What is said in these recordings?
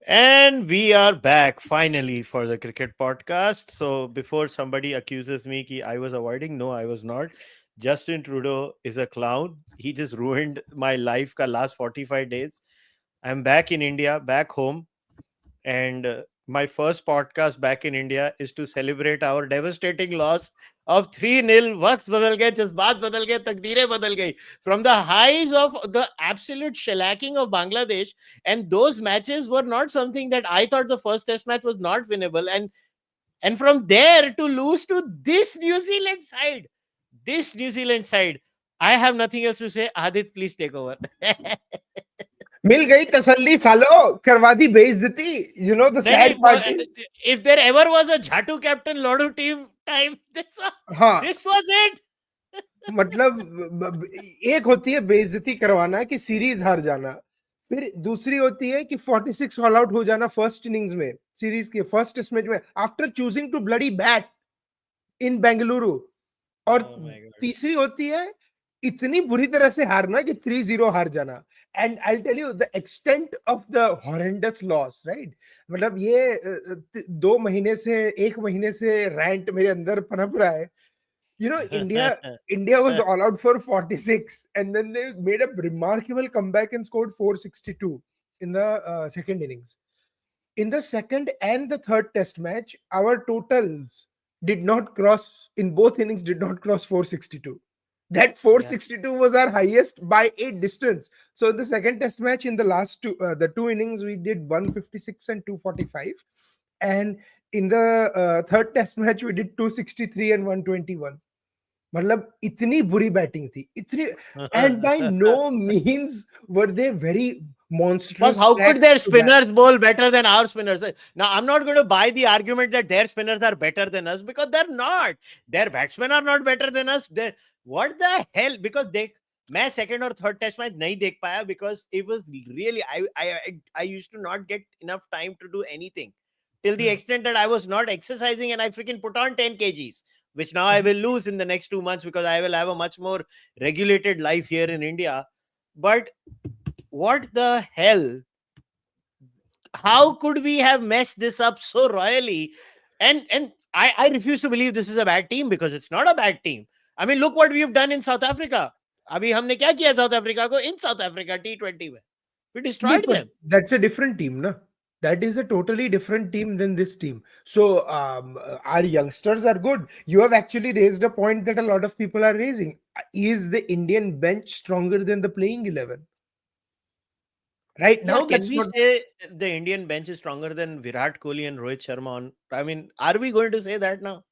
And we are back finally for the cricket podcast. So before somebody accuses me that I was avoiding, no, I was not. Justin Trudeau is a clown. He just ruined my life ka last 45 days. I'm back in India, back home. And my first podcast back in India is to celebrate our devastating loss of 3-0. Waqt badal gaye, jazbaat badal gaye, takdeerein badal gayi. From the highs of the absolute shellacking of Bangladesh, and those matches were not something that I thought the first test match was not winnable. And from there to lose to this New Zealand side, I have nothing else to say. Adit, please take over. मिल गई तसल्ली सालो करवा दी बेइज्जती you know the नहीं sad part नहीं, is if there ever was a Jhatu captain Lodu team time, हाँ this was it. मतलब एक होती है बेइज्जती करवाना कि सीरीज हार जाना, फिर दूसरी होती है कि 46 ऑल आउट हो जाना फर्स्ट इनिंग्स में सीरीज के फर्स्ट टेस्ट मैच में after choosing to bloody bat in Bengaluru, और Oh my god. तीसरी होती है इतनी बुरी तरह से हारना कि 3-0 हार जाना. And I tell you the extent of the horrendous loss, right? मतलब ये 2 महीने से 1 महीने से रैंट मेरे अंदर पनप रहा है. You know, India was all out for 46, and then they made a remarkable comeback and scored 462 in the second innings. In the second and the third test match, our totals did not cross, in both innings, did not cross 462. That Yeah. 462 was our highest by a distance. So the second test match, in the last the two innings, we did 156 and 245, and in the third test match we did 263 and 121. मतलब इतनी बुरी batting थी, इतनी, and by no means were they very But monstrous how could threats their to bat. spinners bowl better than our spinners? Now, I'm not going to buy the argument that their spinners are better than us, because they're not. Their batsmen are not better than us. What the hell? Because मैं second और third test match नहीं देख पाया because it was really I used to not get enough time to do anything, till the extent that I was not exercising and I freaking put on 10 kgs, which now I will lose in the next 2 months because I will have a much more regulated life here in India. But what the hell? How could we have messed this up so royally? And I refuse to believe this is a bad team, because it's not a bad team. I mean, look what we've done in South Africa. अभी हमने क्या किया south Africa को इन south Africa T20 में? We नहीं, destroyed but them. that's a different team, na? That is a totally different team than this team. So our youngsters are good. You have actually raised a point that a lot of people are raising. Is the Indian bench stronger than the playing 11? Right Yeah, now, can that's we not. say the Indian bench is stronger than Virat Kohli and Rohit Sharma? I mean, are we going to say that now?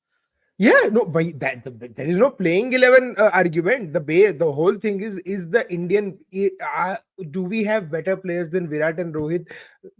Yeah, no, but there is no playing 11 argument. The whole thing is the Indian. Do we have better players than Virat and Rohit?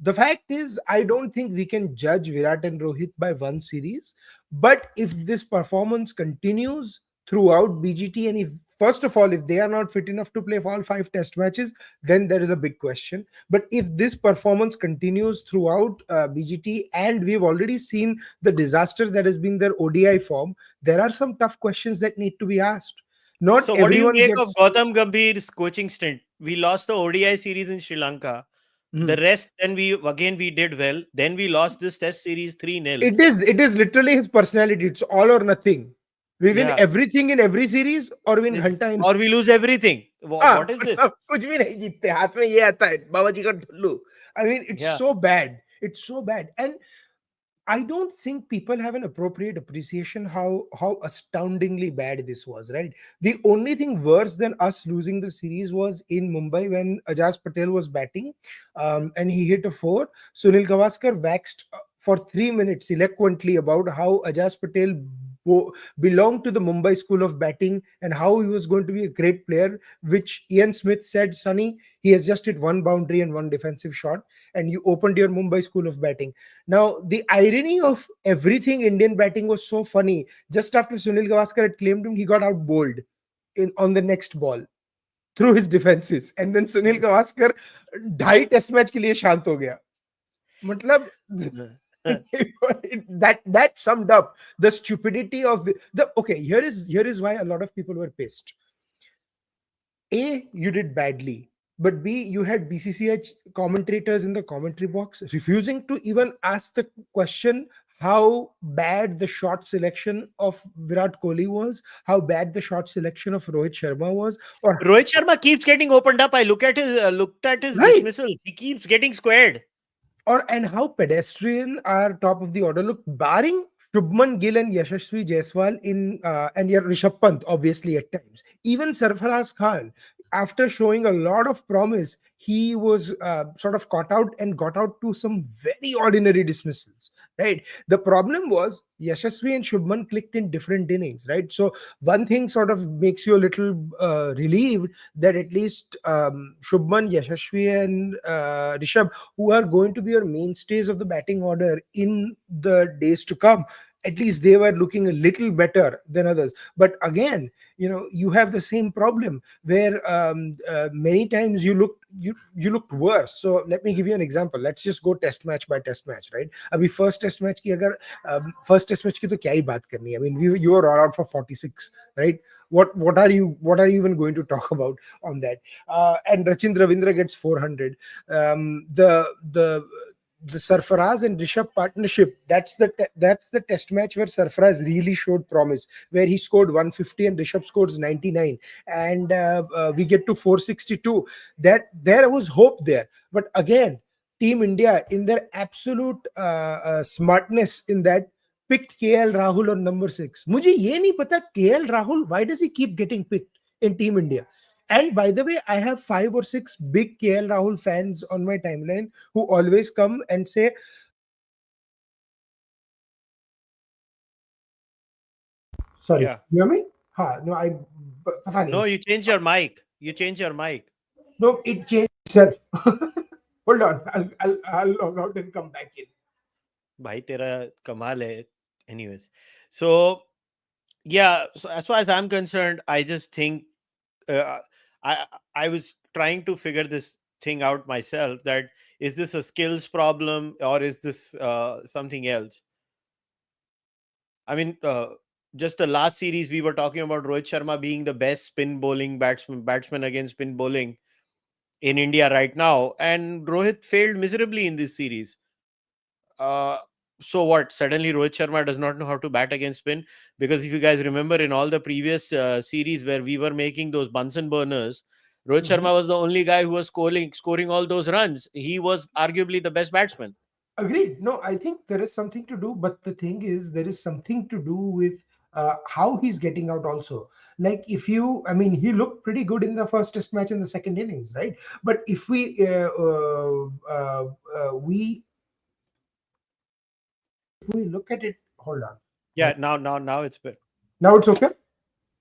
The fact is, I don't think we can judge Virat and Rohit by one series. But if this performance continues throughout BGT, and if, first of all, if they are not fit enough to play for all 5 test matches, then there is a big question. But if this performance continues throughout BGT, and we've already seen the disaster that has been their ODI form, there are some tough questions that need to be asked. Not So, what do you everyone make of gets. Gautam Gambhir's coaching stint? We lost the ODI series in Sri Lanka. The Mhm. rest, then we did well. Then we lost this test series 3-0. It is literally his personality. It's all or nothing. We win Yeah. everything in every series, or win Yes. घंटा in. Or we lose everything. हाँ, What is this? मतलब कुछ भी नहीं जीतते, हाथ में ये आता है बाबा जी का Dhullu. I mean, it's Yeah. so bad. It's so bad. And I don't think people have an appropriate appreciation how astoundingly bad this was, right? The only thing worse than us losing the series was in Mumbai when Ajaz Patel was batting, and he hit a four. Sunil Gavaskar waxed for 3 minutes eloquently about how Ajaz Patel belonged to the Mumbai school of batting and how he was going to be a great player, which Ian Smith said, Sonny, he has just hit one boundary and one defensive shot, and you opened your Mumbai school of batting. Now, the irony of everything Indian batting was so funny. Just after Sunil Gavaskar had claimed him, he got out bowled on the next ball through his defenses. And then Sunil Gavaskar 2.5 test match के लिए शांत हो गया. मतलब that summed up the stupidity of the okay, here is why a lot of people were pissed. A, you did badly. but B, you had BCCI commentators in the commentary box refusing to even ask the question how bad the shot selection of Virat Kohli was, how bad the shot selection of Rohit Sharma was, or Rohit Sharma keeps getting opened up. I looked at his right, dismissals. He keeps getting squared. or and how pedestrian our top of the order looked, barring Shubman Gill and Yashasvi Jaiswal in and yeah, Rishabh Pant obviously at times. Even Sarfaraz Khan, after showing a lot of promise, he was sort of caught out and got out to some very ordinary dismissals. Right. The problem was Yashasvi and Shubman clicked in different innings. Right. So one thing sort of makes you a little relieved that at least Shubman, Yashasvi, and Rishabh, who are going to be your mainstays of the batting order in the days to come, at least they were looking a little better than others. But again, you have the same problem where many times you looked worse. So let me give you an example. Let's just go test match by test match, right? Abhi first test match ki to kya hi baat karni hai? I mean, you were all out for 46, right? What are you even going to talk about on that? And Rachin Ravindra gets 400. The Sarfaraz and Rishabh partnership, that's the test match where Sarfaraz really showed promise, where he scored 150 and Rishabh scores 99, and we get to 462. That there was hope there, but again, Team India in their absolute smartness in that picked KL Rahul on number 6. मुझे ये नहीं पता KL Rahul, why does he keep getting picked in Team India? And by the way, I have 5 or 6 big KL Rahul fans on my timeline who always come and say, sorry, Yeah. you hear me? Ha, no, पता नहीं. No, you change your mic. You change your mic. No, it changed itself. Hold on, I'll log out and come back in. भाई तेरा कमाल है. Anyways, so yeah. So as far as I'm concerned, I just think uh, I I was trying to figure this thing out myself. That is this a skills problem or is this something else? I mean, just the last series we were talking about Rohit Sharma being the best spin bowling batsman against spin bowling in India right now, and Rohit failed miserably in this series. Uh, so what? Suddenly Rohit Sharma does not know how to bat against spin? Because if you guys remember, in all the previous series where we were making those Bunsen burners, Rohit Mhm. Sharma was the only guy who was scoring all those runs. He was arguably the best batsman. Agreed. No, I think there is something to do, but the thing is, there is something to do with how he's getting out also. Like I mean, he looked pretty good in the first test match in the second innings, right? But if we look at it, hold on. Yeah, now it's better. Now it's okay.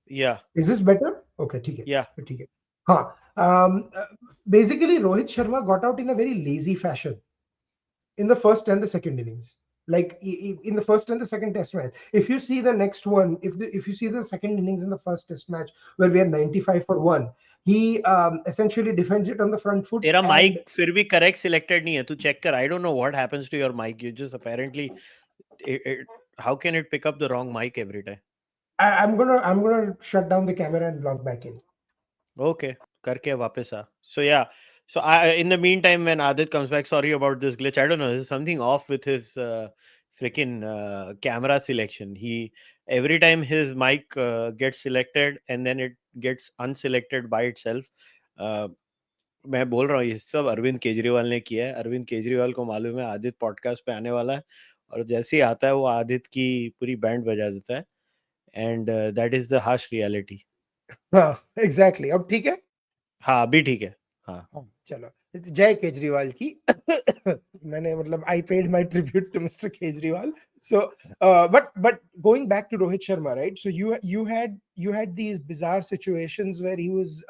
Yeah, Is this better? Okay, ठीक है, yeah. ठीक है. हाँ. Basically, Rohit Sharma got out in a very lazy fashion in the first and the second innings. Like in the first and the second test match. If you see the next one, if you see the second innings in the first test match where we are 95 for 1, he essentially defends it on the front foot. तेरा And mic फिर भी correct selected नहीं है. तू check कर. I don't know what happens to your mic. You just apparently how can it pick up the wrong mic every time? I'm gonna shut down the camera and log back in. Okay, करके वापस आ. So yeah, so in the meantime, when Adit comes back, sorry about this glitch. I don't know. There's something off with his freaking camera selection. Every time his mic gets selected and then it gets unselected by itself. Uh, मैं बोल रहा हूँ ये सब अरविंद केजरीवाल ने किया है. अरविंद केजरीवाल को मालूम है आदित पॉडकास्ट पे आने वाला है और जैसे ही आता है वो आदित की पूरी बैंड बजा देता है. And that is the harsh reality. हाँ, एग्जैक्टली. अब ठीक है. हाँ अभी ठीक है. हाँ हाँ, चलो. जय केजरीवाल की. मैंने मतलब I paid my tribute to Mr. Kejriwal. So but going back to Rohit Sharma, right? So you had these bizarre situations where he was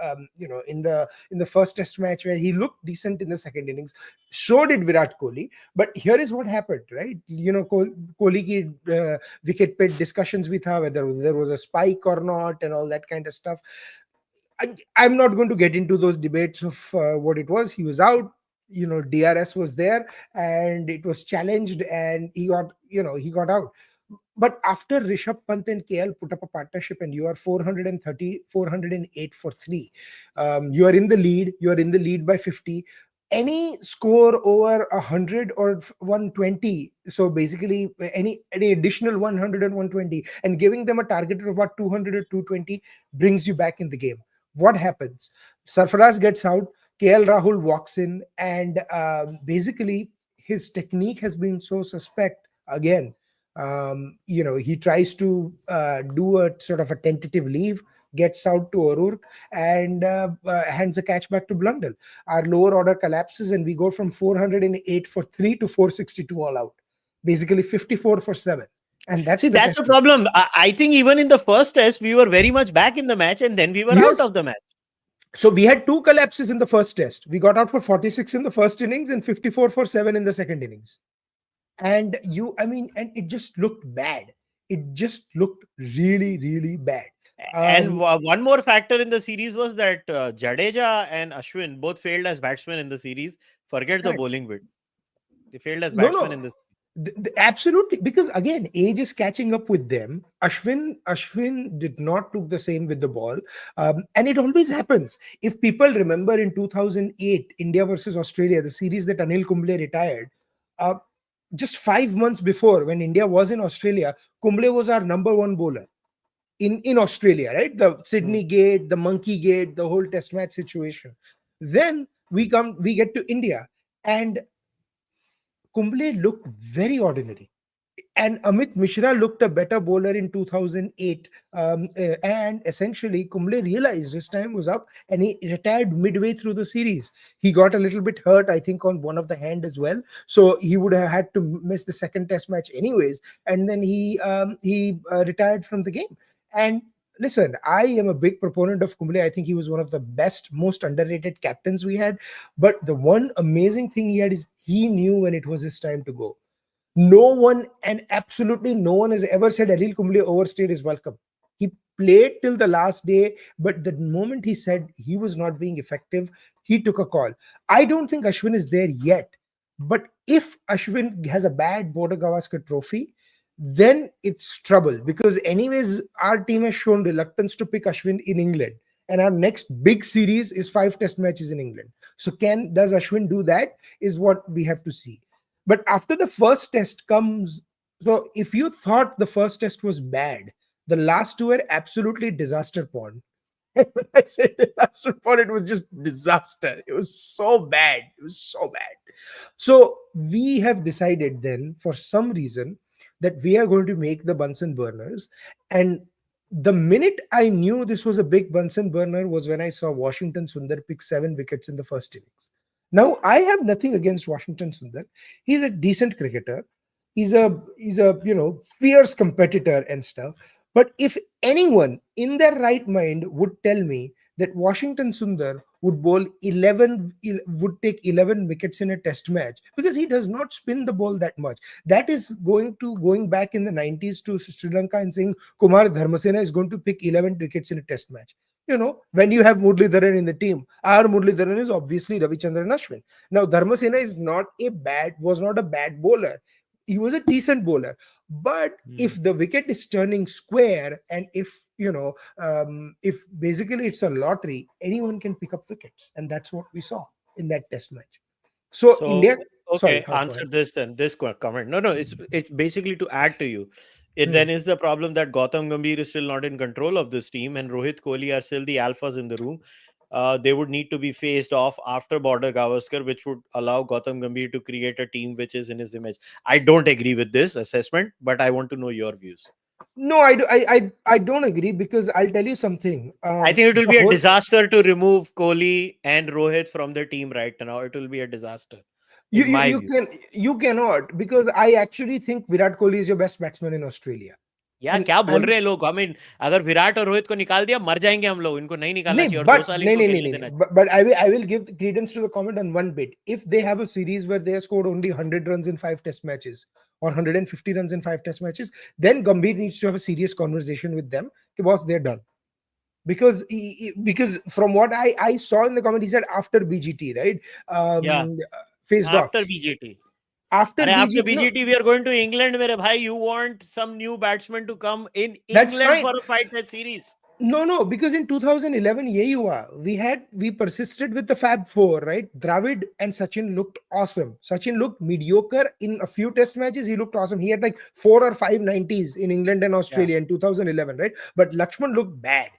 in the first test match where he looked decent in the second innings. So did Virat Kohli. But here is what happened, right? Kohli ki wicket pe discussions bhi tha whether there was a spike or not and all that kind of stuff. I'm not going to get into those debates of what it was. He was out. DRS was there, and it was challenged, and he got out. But after Rishabh Pant and KL put up a partnership and you are 430, 408 for three, you are in the lead, you are in the lead by 50. Any score over 100 or 120, so basically any additional 100 and 120, and giving them a target of about 200 or 220 brings you back in the game. What happens? Sarfaraz gets out, KL Rahul walks in, and basically his technique has been so suspect again. He tries to do a sort of a tentative leave, gets out to O'Rourke, and hands a catch back to Blundell. Our lower order collapses, and we go from 408 for three to 462 all out. Basically, 54 for seven. And that's See, the that's the test. problem. I think even in the first test, we were very much back in the match, and then we were out Yes. of the match. So we had two collapses in the first test. We got out for 46 in the first innings and 54 for seven in the second innings. And and it just looked bad. It just looked really, really bad. And Um, one more factor in the series was that Jadeja and Ashwin both failed as batsmen in the series. Forget the correct. bowling bit. They failed as No, batsmen no, in this. absolutely. Because again, age is catching up with them. Ashwin did not look the same with the ball, and it always happens. If people remember in 2008, India versus Australia, the series that Anil Kumble retired. Uh, just 5 months before, when India was in Australia, Kumble was our number one bowler in Australia, right? The Hmm. Sydney Gate, the Monkey Gate, the whole Test match situation. Then we get to India, and Kumble looked very ordinary. And Amit Mishra looked a better bowler in 2008. And essentially, Kumble realized his time was up and he retired midway through the series. He got a little bit hurt, I think, on one of the hand as well. So he would have had to miss the second test match anyways. And then he retired from the game. And listen, I am a big proponent of Kumble. I think he was one of the best, most underrated captains we had. But the one amazing thing he had is he knew when it was his time to go. No one, and absolutely no one, has ever said Anil Kumble overstayed his welcome. He played till the last day, but the moment he said he was not being effective, he took a call. I don't think Ashwin is there yet. But if Ashwin has a bad Border Gavaskar Trophy, then it's trouble, because anyways our team has shown reluctance to pick Ashwin in England, and our next big series is 5 test matches in England. So can does Ashwin do that, is what we have to see. But after the first test comes, so if you thought the first test was bad, the last two were absolutely disaster porn. When I say disaster porn, it was just disaster. It was so bad. It was so bad. So we have decided then, for some reason, that we are going to make the Bunsen burners. And the minute I knew this was a big Bunsen burner was when I saw Washington Sundar pick 7 wickets in the first innings. Now I have nothing against Washington Sundar. He's a decent cricketer. He's a fierce competitor and stuff. But if anyone in their right mind would tell me that Washington Sundar would bowl 11 would take 11 wickets in a test match, because he does not spin the ball that much. That is going back in the 90s to Sri Lanka and saying Kumar Dharmasena is going to pick 11 wickets in a test match. When you have Muralidharan in the team, our Muralidharan is obviously Ravichandran Ashwin. Now Dharmasena was not a bad bowler. He was a decent bowler. But Hmm. if the wicket is turning square, and if basically it's a lottery, anyone can pick up wickets, and that's what we saw in that test match. So India, So, sorry, okay, go answer ahead. this then. This comment. No, no, it's basically to add to you. It Hmm. then is the problem that Gautam Gambhir is still not in control of this team, and Rohit Kohli are still the alphas in the room. They would need to be phased off after Border Gavaskar, which would allow Gautam Gambhir to create a team which is in his image. I don't agree with this assessment, but I want to know your views. No, I don't agree, because I'll tell you something. I think it will The be a whole disaster to remove Kohli and Rohit from the team right now. It will be a disaster, you in you my you view. can you cannot, because I actually think Virat Kohli is your best batsman in Australia, या and क्या बोल I'm रहे हैं लोग? अगर विराट और रोहित को निकाल दिया मर जाएंगे हम लोग. इनको नहीं निकालना No, चाहिए और दो but साल no, इनको no, no, खेलने no, देना no. चाहिए. But I will give the credence to the comment on one bit. If they have a series where they have scored only 100 runs in 5 test matches, or 150 runs in 5 test matches, then Gambhir needs to have a serious conversation with them. Okay, boss, they're done. Because from what I saw in the comment, he said after BGT, right? Yeah, Faced off. after BGT. After And after BG, no, BGT, we are going to England, mere bhai. You want some new batsmen to come in that's England fine. for a fight test series? No, because in 2011, yehi hua. We persisted with the Fab Four, right? Dravid and Sachin looked awesome. Sachin looked mediocre in a few test matches. He looked awesome. He had like 4 or 5 90s in England and Yeah. Australia in 2011, right? But Lakshman looked bad.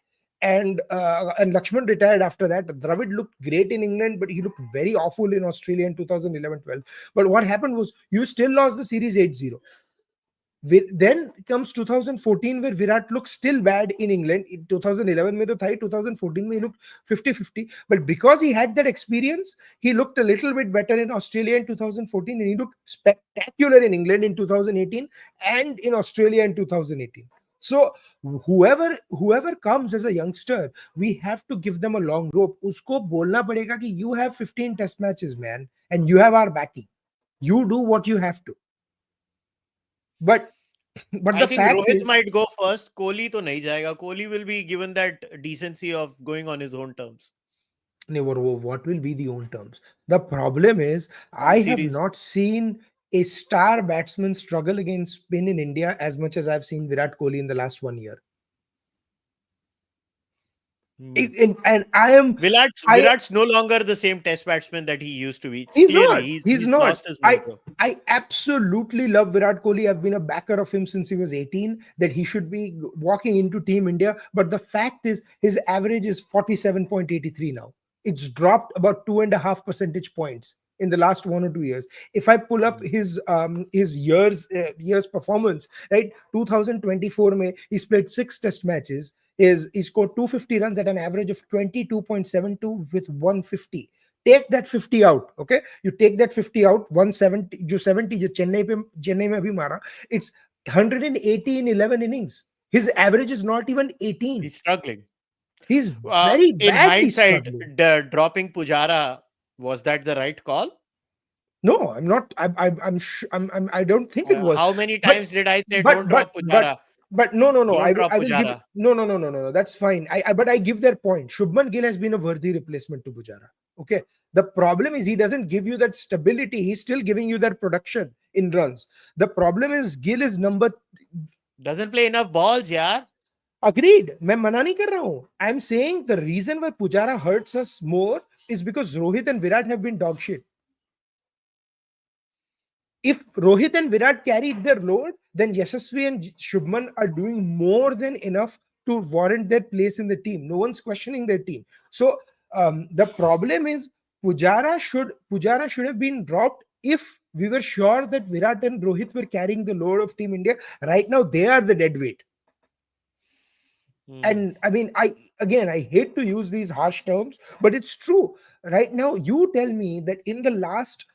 And Lakshman retired after that. Dravid looked great in England, but he looked very awful in Australia in 2011-12. But what happened was you still lost the series 8-0. Then comes 2014 where Virat looks still bad in England. In 2011 mein to tha, 2014 mein he looked 50-50. But because he had that experience, he looked a little bit better in Australia in 2014 and he looked spectacular in England in 2018 and in Australia in 2018. So whoever comes as a youngster, we have to give them a long rope. Usko bolna padega ki you have 15 test matches, man, and you have our backing. You do what you have to. But but I the think fact Rohit is, might go first. Kohli to nahi jayega. Kohli will be given that decency of going on his own terms. never, what will be the own terms? The problem is, One I have series. not seen a star batsman struggle against spin in India as much as I've seen Virat Kohli in the last 1 year. Hmm. And I am, I Virat's no longer the same test batsman that he used to be. It's He's clearly not. He's he's not. lost his I mojo. I absolutely love Virat Kohli. I've been a backer of him since he was 18, that he should be walking into Team India. But the fact is, his average is 47.83 now. It's dropped about 2.5 percentage points in the last 1 or 2 years. If I pull up Hmm. his years performance, right? 2024 May he's played 6 test matches. He scored 250 runs at an average of 22.72 with 150. Take that 50 out, okay? You take that 50 out, 170 जो 70 जो चेन्नई में अभी मारा, it's 180 in 11 innings. His average is not even 18. He's struggling. He's very In badly hindsight, struggling. dropping Pujara, was that the right call? No, I'm not. I don't think it was. How many But times did I say but don't but drop but Pujara? but no. Don't I drop will give. Pujara. No. That's fine. But I give their point. Shubman Gill has been a worthy replacement to Pujara. Okay. The problem is he doesn't give you that stability. He's still giving you that production in runs. The problem is Gill is number. Doesn't play enough balls, yeah. Agreed. मैं मना नहीं कर रहा हूँ. I'm saying the reason why Pujara hurts us more is because Rohit and Virat have been dog shit. If Rohit and Virat carried their load, then Yashasvi and Shubman are doing more than enough to warrant their place in the team. No one's questioning their team. So the problem is Pujara should have been dropped if we were sure that Virat and Rohit were carrying the load of Team India. Right now, they are the dead weight. Hmm. And I mean, I hate to use these harsh terms, but it's true. Right now, you tell me that in the last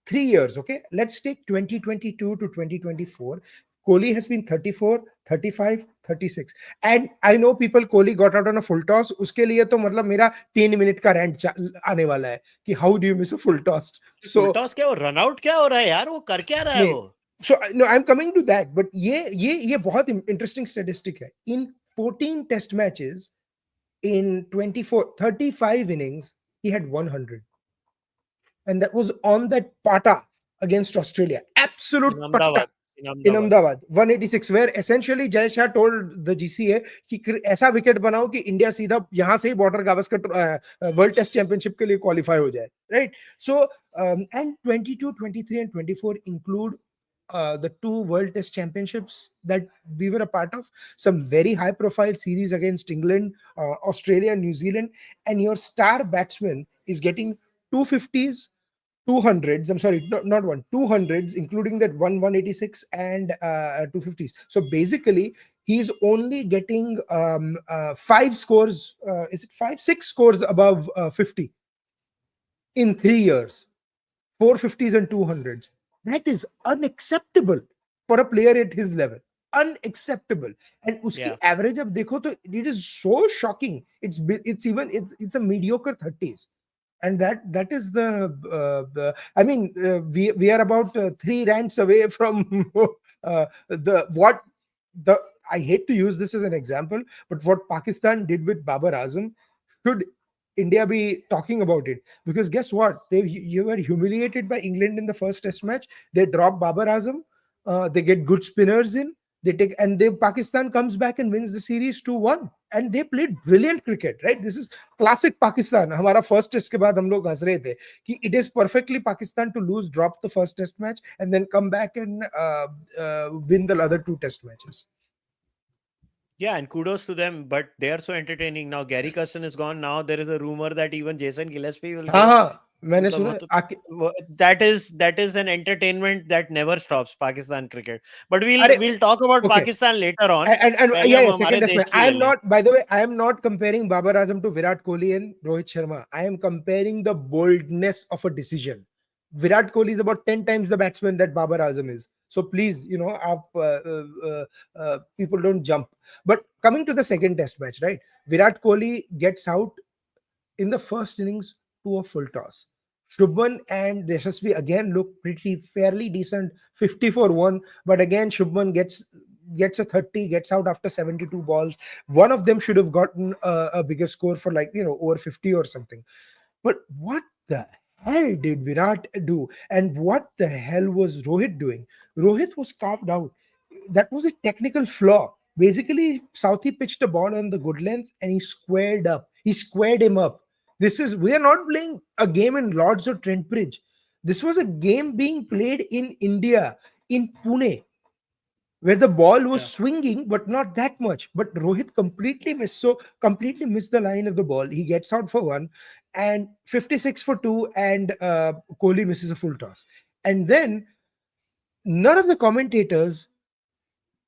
3 years, okay, let's take 2022 to 2024. Kohli has been 34, 35, 36. And I know people, Kohli got out on a full toss. Uske liye to matlab mera 3 minute ka rant aane wala hai कि how do you miss a full toss? Full So toss क्या हो run out क्या हो रहा है यार वो कर क्या रहा है नहीं, वो so no, I'm coming to that. But ये बहुत interesting statistic है. In 14 test matches, in 35 innings, he had 100. And that was on that pata against Australia. Absolute in patta Ahmedabad in in Ahmedabad Ahmedabad, 186, where essentially Jay Shah told the GCA कि ऐसा wicket बनाओ कि India सीधा यहाँ से ही border Gavaskar world test championship के लिए क्वालिफाई हो जाए, right? So and 22, 23 and 24 include the two World Test Championships that we were a part of, some very high profile series against England, Australia, New Zealand, and your star batsman is getting 250s, 200s. I'm sorry, not one, 200s, including that 186 and 250s. So basically, he's only getting 5 scores. Is it 6 scores above 50 in 3 years? 450s and 200s. That is unacceptable for a player at his level. Unacceptable. And uski या average ab dekho to it is so shocking. It's a mediocre 30s. And that is the I mean we are about 3 rants away from the what the I hate to use this as an example, but what Pakistan did with Babar Azam should India be talking about it, because guess what? You were humiliated by England in the first Test match. They drop Babar Azam. They get good spinners in. They take, and they Pakistan comes back and wins the series 2-1. And they played brilliant cricket, right? This is classic Pakistan. हमारा first test के बाद हम लोग हंस रहे थे कि it is perfectly Pakistan to lose, drop the first Test match, and then come back and win the other two Test matches. Yeah, and kudos to them, but they are so entertaining. Now Gary Custon is gone. Now there is a rumor that even Jason Gillespie will हाँ go. हाँ मैंने मतलब वो सुना तो आके that is an entertainment that never stops Pakistan cricket. But we'll अरे we'll talk about okay. Pakistan later on. And पहले yeah, हम yeah, हमारे second test देश match. की I ले am लें. not, by the way, I am not comparing Babar Azam to Virat Kohli and Rohit Sharma. I am comparing the boldness of a decision. Virat Kohli is about 10 times the batsman that Babar Azam is. So please, people don't jump. But coming to the second test match, right? Virat Kohli gets out in the first innings to a full toss. Shubman and Yashasvi again look pretty fairly decent, 50 for 1. But again, Shubman gets a 30, gets out after 72 balls. One of them should have gotten a bigger score for, like, over 50 or something. But what the hell did Virat do? And what the hell was Rohit doing? Rohit was carved out. That was a technical flaw. Basically, Southee pitched a ball on the good length and he squared up. He squared him up. We are not playing a game in Lords or Trent Bridge. This was a game being played in India, in Pune, where the ball was Yeah. swinging, but not that much. But Rohit completely missed. So completely missed the line of the ball. He gets out for 1, and 56 for 2, and Kohli misses a full toss. And then none of the commentators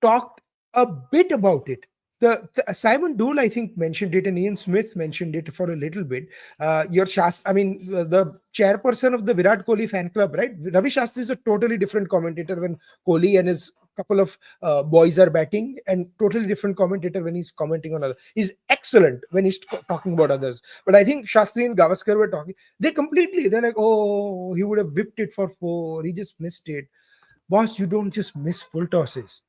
talked a bit about it. Simon Dool, I think, mentioned it, and Ian Smith mentioned it for a little bit. The chairperson of the Virat Kohli fan club, right? Ravi Shastri is a totally different commentator when Kohli and his couple of boys are batting, and totally different commentator when he's commenting on others. He's excellent when he's talking about others. But I think Shastri and Gavaskar were talking. They're like, oh, he would have whipped it for 4. He just missed it. Boss, you don't just miss full tosses.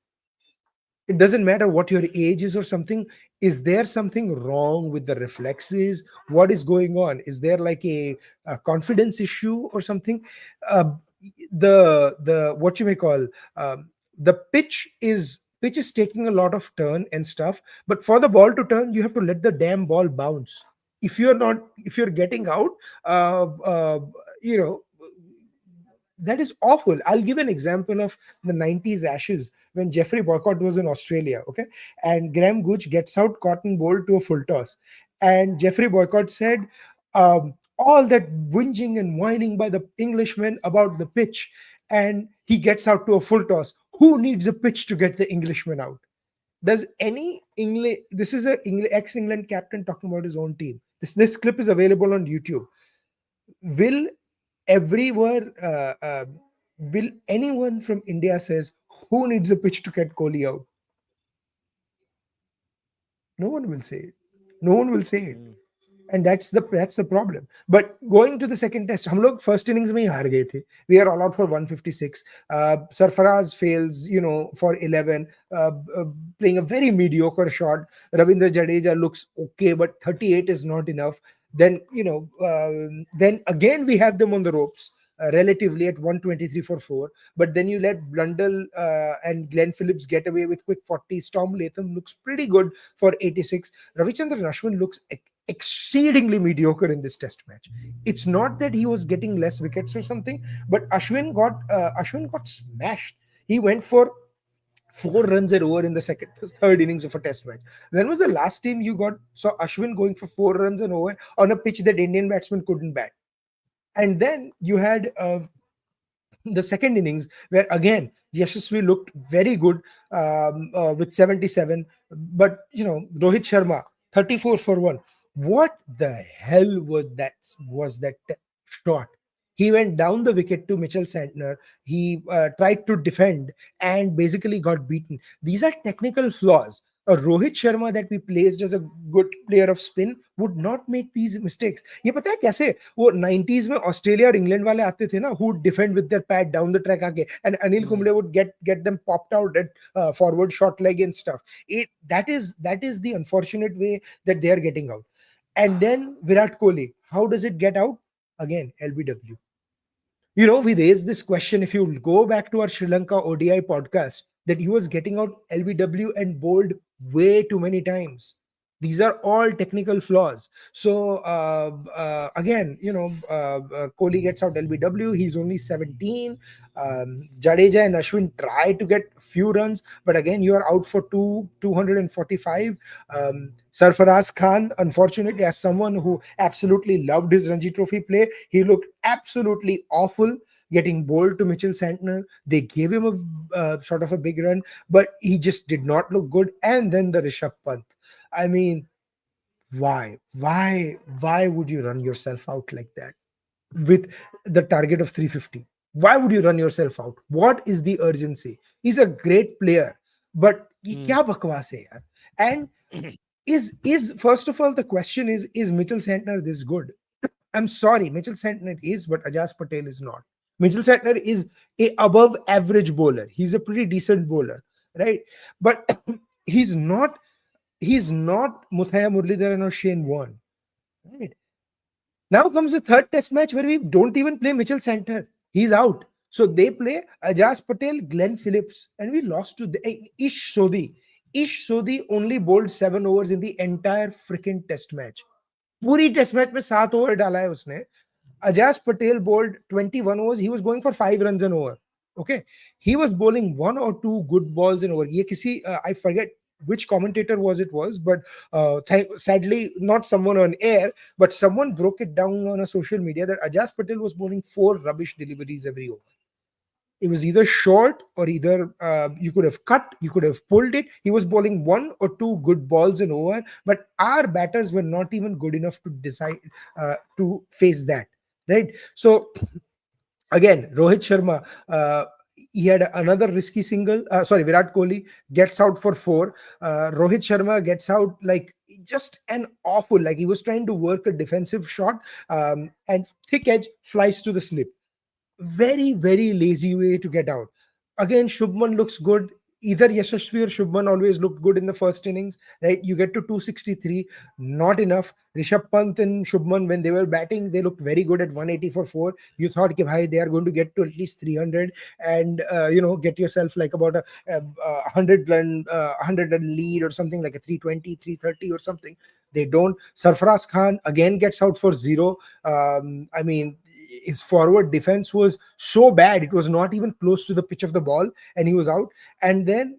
It doesn't matter what your age is or something. Is there something wrong with the reflexes? What is going on? Is there like a confidence issue or something? uh, the what you may call, the pitch is taking a lot of turn and stuff, but for the ball to turn, you have to let the damn ball bounce. If you're getting out, uh, uh, you know that is awful. I'll give an example of the 90s Ashes when Jeffrey Boycott was in Australia, okay? And Graham Gooch gets out cotton bowl to a full toss. And Jeffrey Boycott said, all that whinging and whining by the Englishmen about the pitch, and he gets out to a full toss. Who needs a pitch to get the Englishman out? Does any English? This is a ex-England captain talking about his own team. This clip is available on YouTube. Will everywhere will anyone from India says who needs a pitch to get Kohli out? No one will say it. No one will say it. Mm. And that's the problem. But going to the second test, हम लोग first innings में ही हार गए थे. We are all out for 156. Sarfaraz fails, for 11, playing a very mediocre shot. Ravindra Jadeja looks okay, but 38 is not enough. Then then again we have them on the ropes. Relatively at 123 for 4, but then you let Blundell and Glenn Phillips get away with quick 40. Storm Latham looks pretty good for 86. Ravichandran Ashwin looks exceedingly mediocre in this test match. It's not that he was getting less wickets or something, but Ashwin got smashed. He went for 4 runs and over in the third innings of a test match. When was the last time you saw Ashwin going for 4 runs and over on a pitch that Indian batsmen couldn't bat? And then you had the second innings where again Yashasvi looked very good, with 77, but Rohit Sharma 34 for 1. What the hell was that shot? He went down the wicket to Mitchell Santner. He tried to defend and basically got beaten. These are technical flaws. A Rohit Sharma that we placed as a good player of spin would not make these mistakes. ये पता है कैसे वो 90s में Australia और England वाले आते थे ना, who would defend with their pad down the track आके, and Anil Kumble would get them popped out at forward short leg and stuff. That is the unfortunate way that they are getting out. And then Virat Kohli, how does it get out? Again, LBW. We raised this question if you go back to our Sri Lanka ODI podcast that he was getting out LBW and bowled way too many times. These are all technical flaws. So again, Kohli gets out LBW. He's only 17. Jadeja and Ashwin try to get few runs, but again, you are out for 245. Sarfaraz Khan, unfortunately, as someone who absolutely loved his Ranji Trophy play, he looked absolutely awful getting bowled to Mitchell Santner. They gave him a sort of a big run, but he just did not look good. And then the Rishabh Pant. I mean, why would you run yourself out like that with the target of 350? Why would you run yourself out? What is the urgency? He's a great player, but ये Hmm. क्या बकवास है यार? And is first of all the question is Mitchell Santner this good? I'm sorry, Mitchell Santner is, but Ajaz Patel is not. Mitchell Santner is a above average bowler. He's a pretty decent bowler, right? But he's not he's not Muthaiya Muralidharan or Shane Warne. Right. Now comes the third test match where we don't even play Mitchell Santner. He's out. So they play Ajaz Patel, Glenn Phillips, and we lost to Ish Sodhi. Ish Sodhi only bowled 7 overs in the entire freaking test match. पूरी test match में 7 over डाला है उसने. Ajaz Patel bowled 21 overs. He was going for 5 runs an over. Okay. He was bowling one or two good balls an over. Ye kisi, I forget which commentator was, but sadly, not someone on air, but someone broke it down on a social media that Ajaz Patel was bowling 4 rubbish deliveries every over. It was either short or either you could have cut, you could have pulled it. He was bowling one or two good balls an over, but our batters were not even good enough to decide to face that. Right. So again, Rohit Sharma, he had another risky single. Sorry, Virat Kohli gets out for four. Rohit Sharma gets out like just an awful, like he was trying to work a defensive shot, and thick edge flies to the slip. Very, very lazy way to get out. Again, Shubman looks good. Either Yashasvi or Shubman always looked good in the first innings, right? You get to 263, not enough. Rishabh Pant and Shubman, when they were batting, they looked very good at 180 for four. You thought, कि भाई, they are going to get to at least 300 and, get yourself like about a 100 run lead or something like a 320, 330 or something. They don't. Sarfaraz Khan again gets out for zero. I mean, his forward defense was so bad it was not even close to the pitch of the ball, and he was out. And then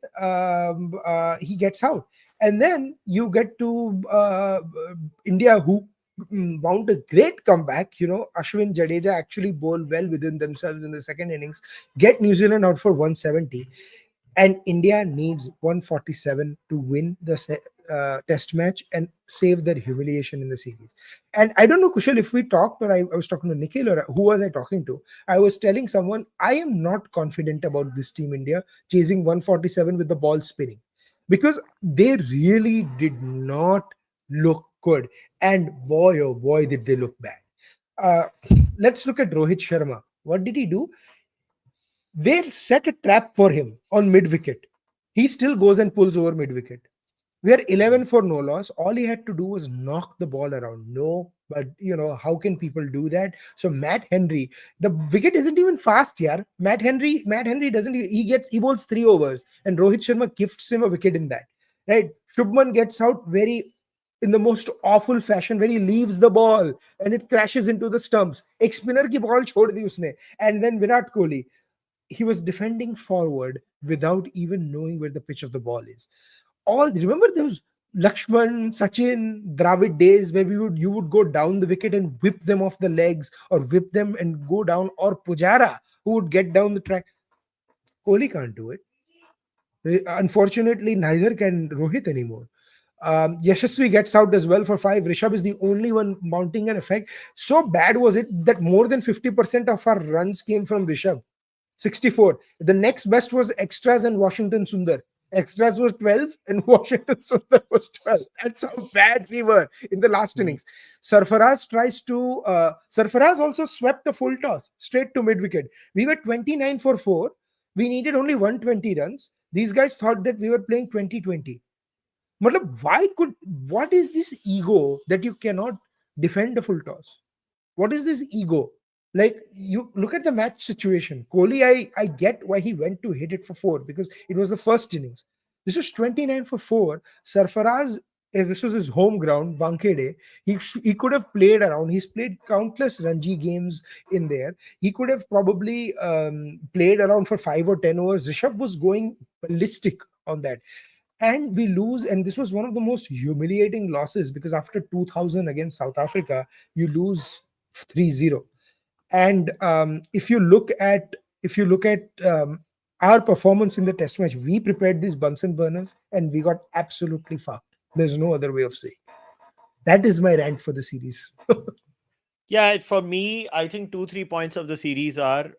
he gets out, and then you get to India, who mount a great comeback. Ashwin, Jadeja actually bowl well within themselves in the second innings, get New Zealand out for 170, and India needs 147 to win the test match and save their humiliation in the series. And I don't know, Kushal, if we talked or I was talking to Nikhil or who was I talking to? I was telling someone I am not confident about this team India chasing 147 with the ball spinning, because they really did not look good. And boy, oh boy, did they look bad. Uh, let's look at Rohit Sharma. What did he do? They set a trap for him on mid wicket. He still goes and pulls over mid wicket. We are 11 for no loss. All he had to do was knock the ball around. No, but how can people do that? So Matt Henry, the wicket isn't even fast, yeah. Matt Henry doesn't. He bowls 3 overs, and Rohit Sharma gifts him a wicket in that. Right? Shubman gets out very in the most awful fashion, where he leaves the ball and it crashes into the stumps. Ek spinner ki ball chhod di usne, and then Virat Kohli, he was defending forward without even knowing where the pitch of the ball is. All remember those Lakshman, Sachin, Dravid days where you would go down the wicket and whip them off the legs or whip them and go down, or Pujara who would get down the track. Kohli can't do it. Unfortunately, neither can Rohit anymore. Yashasvi gets out as well for five. Rishabh is the only one mounting an effect. So bad was it that more than 50% of our runs came from Rishabh. 64. The next best was extras and Washington Sundar. Extras was 12 and Washington Sundar was 12. That's how bad we were in the last Hmm. innings. Sarfaraz also swept a full toss straight to mid wicket. We were 29 for 4. We needed only 120 runs. These guys thought that we were playing 2020. Matlab, why could, what is this ego that you cannot defend a full toss? What is this ego? Like, you look at the match situation. Kohli, I get why he went to hit it for four, because it was the first innings. This was 29 for four. Sarfaraz, if this was his home ground, Wankhede, he could have played around. He's played countless Ranji games in there. He could have probably played around for 5 or 10 overs. Rishabh was going ballistic on that, and we lose. And this was one of the most humiliating losses, because after 2000 against South Africa, you lose 3-0. And if you look at our performance in the test match, we prepared these Bunsen burners and we got absolutely fucked. There's no other way of saying. That is my rant for the series. Yeah, for me, I think 2-3 points of the series are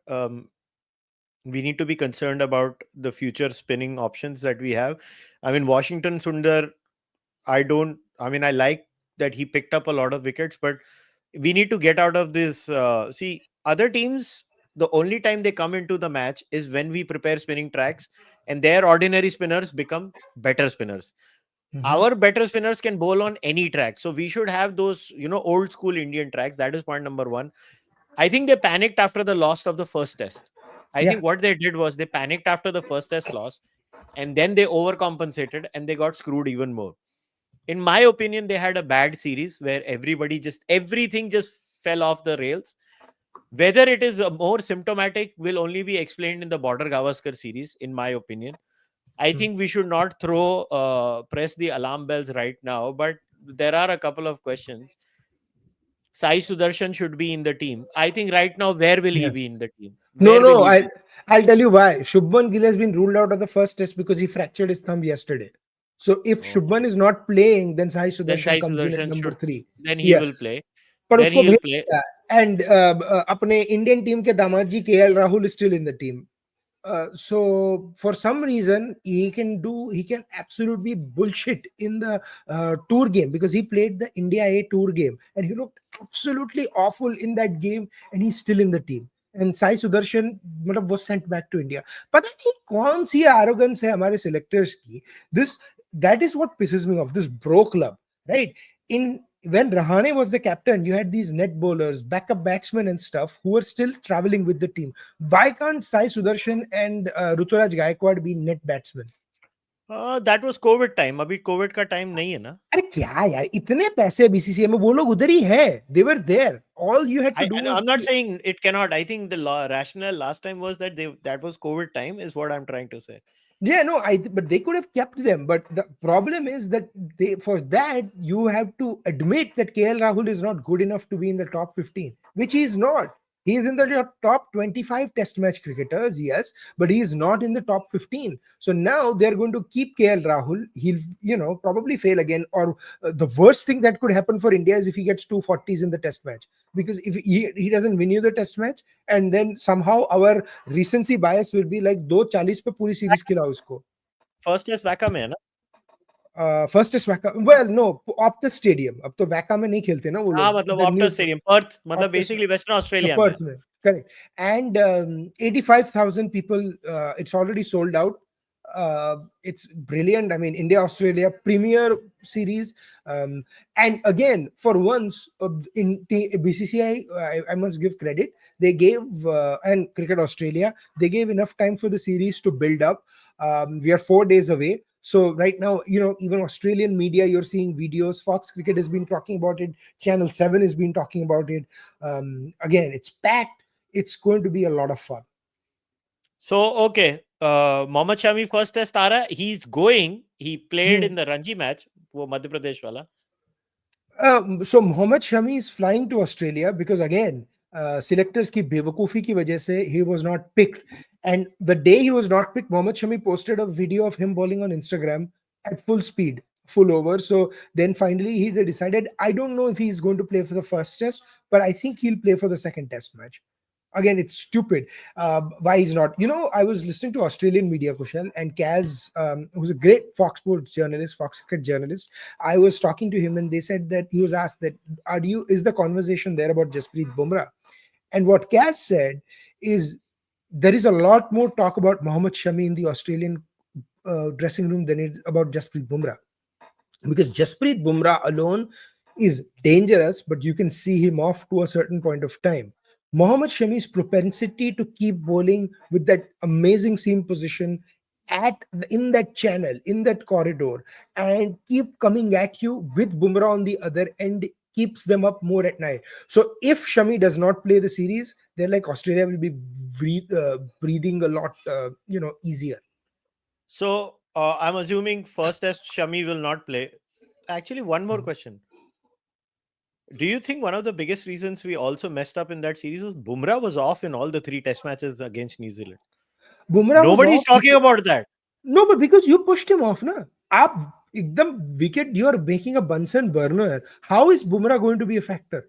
we need to be concerned about the future spinning options that we have. I mean, Washington Sundar, I like that he picked up a lot of wickets, but we need to get out of this. See, other teams, the only time they come into the match is when we prepare spinning tracks, and their ordinary spinners become better spinners. Mhm. Our better spinners can bowl on any track. So we should have those, old school Indian tracks. That is point number one. I think they panicked after the loss of the first test. I Yeah. think what they did was they panicked after the first test loss, and then they overcompensated and they got screwed even more. In my opinion, they had a bad series where everything just fell off the rails. Whether it is more symptomatic will only be explained in the Border Gavaskar series, in my opinion. I Hmm. think we should not press the alarm bells right now, but there are a couple of questions. Sai Sudarshan should be in the team. I think right now, where will he be Yes. in the team? No, Where will no. he be? I'll tell you why. Shubman Gill has been ruled out of the first test because he fractured his thumb yesterday. So if Shubman Okay. is not playing, then Sai Then Sudarshan Sai comes in at Sudarshan number should. three. Then he Yeah. will play. पर Then उसको he will भेज play. दिया. And अपने Indian team के दामाद जी KL Rahul is still in the team. So for some reason he can absolutely bullshit in the tour game, because he played the India A tour game and he looked absolutely awful in that game, and he's still in the team. And Sai Sudarshan मतलब was sent back to India. पता नहीं कौन सी arrogance है हमारे selectors की. This That is what pisses me off. This bro club, right? In When Rahane was the captain, you had these net bowlers, backup batsmen, and stuff who were still traveling with the team. Why can't Sai Sudarshan and Ruturaj Gaikwad be net batsmen? That was COVID time. अभी COVID का time नहीं है ना. अरे क्या यार, इतने पैसे बीसीसीआई में, वो लोग उधर ही है. They were there. All you had to do I'm was not saying it cannot. I think the rationale last time was that that was COVID time, is what I'm trying to say. yeah, no, but they could have kept them. But the problem is that for that you have to admit that KL Rahul is not good enough to be in the top 15, which he is not. He is in the top 25 test match cricketers, yes, but he is not in the top 15. So now they're going to keep KL Rahul. He'll, probably fail again. Or the worst thing that could happen for India is if he gets 240s in the test match. Because if he doesn't win you the test match, and then somehow our recency bias will be like 240 पे पूरी series खिला उसको. First test वैका में है ना. First is वैका, well no, Optus stadium. अब तो वैका में नहीं खेलते ना वो हाँ, लोग, मतलब the new Optus stadium, Perth, मतलब ऑप्टस, बेसिकली वेस्टर्न ऑस्ट्रेलिया में है. पर्थ में. Correct. And 85,000 people, it's already sold out. It's brilliant. I mean, India Australia premier series. And again, for once, in BCCI, I must give credit. They gave, and Cricket Australia, they gave enough time for the series to build up. We are 4 days away. So right now, even Australian media, you're seeing videos. Fox Cricket has been talking about it. Channel 7 has been talking about it. Again, it's packed. It's going to be a lot of fun. So okay, Mohammad Shami first test आ रहा है. He's going. He played in the Ranji match, वो मध्य प्रदेश वाला. So Mohammad Shami is flying to Australia because again, selectors की बेवकूफी की वजह से he was not picked. And the day he was not picked, Mohammad Shami posted a video of him bowling on Instagram at full speed, full over. So then finally they decided, I don't know if he's going to play for the first test, but I think he'll play for the second test match. Again, it's stupid. Why he's not? I was listening to Australian media, Kushal, and Kaz, who's a great Fox Sports journalist, Fox Cricket journalist. I was talking to him, and they said that he was asked that, is the conversation there about Jasprit Bumrah? And what Kaz said is, there is a lot more talk about Mohammad Shami in the Australian dressing room than it's about Jasprit Bumrah. because Jasprit Bumrah alone is dangerous, but you can see him off to a certain point of time. Mohammad Shami's propensity to keep bowling with that amazing seam position in that channel, in that corridor, and keep coming at you with Bumrah on the other end keeps them up more at night. So if Shami does not play the series, they're like Australia will be breathing a lot, easier. So I'm assuming first test Shami will not play. Actually, one more question. Do you think one of the biggest reasons we also messed up in that series was Bumrah was off in all the three test matches against New Zealand? Bumrah was Nobody's off talking because, about that. no, but because you pushed him off, na. आप एकदम wicket, you're making a Bunsen burner. How is Bumrah going to be a factor?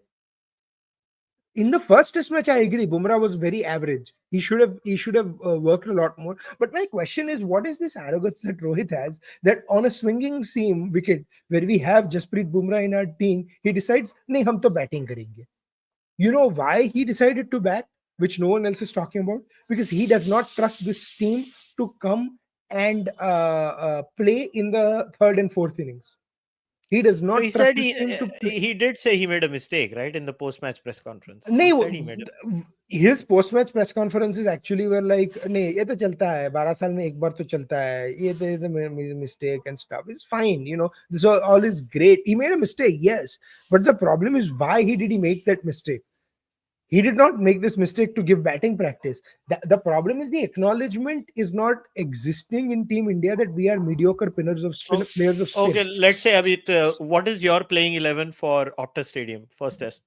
In the first test match, I agree. Bumrah was very average. He should have worked a lot more. But my question is, what is this arrogance that Rohit has that on a swinging seam wicket where we have Jasprit Bumrah in our team, he decides, नहीं हम तो batting करेंगे. You know why he decided to bat, which no one else is talking about? Because he does not trust this team to come and play in the third and fourth innings. He does No, he not trust said this team to play. he did say he made a mistake, right, in the post match press conference. He नहीं said he made a his post match press conferences actually were like नहीं ये तो चलता है 12 साल में एक बार तो चलता है ये तो mistake and stuff. It's fine, this all is great. He made a mistake, yes, but the problem is why did he make that mistake? He did not make this mistake to give batting practice. The problem is the acknowledgement is not existing in Team India that we are mediocre So, players of spin. okay, let's say Abhit, what is your playing 11 for Optus Stadium first test?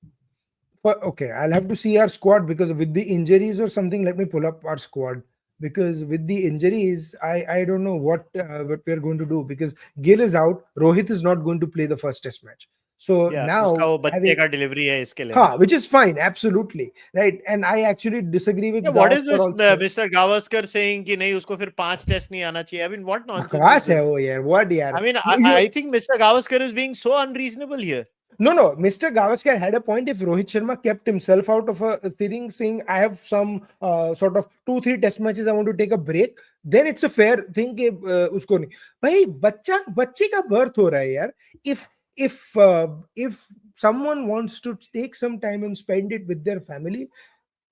Okay, I'll have to see our squad because with the injuries or something, let me pull up our squad. Because with the injuries, I don't know what we're going to do because Gill is out. Rohit is not going to play the first test match. So Yeah, उसका now वो बच्चे having का delivery है इसके लिए ना. which is fine, absolutely right. And I actually disagree with Yeah, what is Gavaskar this also. Mr. Gavaskar saying कि नहीं उसको फिर 5 टेस्ट नहीं आना चाहिए? I mean, what nonsense is बकवास है this? वो यार, what I यार. mean, You, I think Mr. Gavaskar is being so unreasonable here. no, Mr. Gavaskar had a point. If Rohit Sharma kept himself out of a thing, saying, I have some sort of 2-3 test matches, I want to take a break, then it's a fair thing कि उसको नहीं. भाई बच्चे का birth हो रहा है यार. If someone wants to take some time and spend it with their family,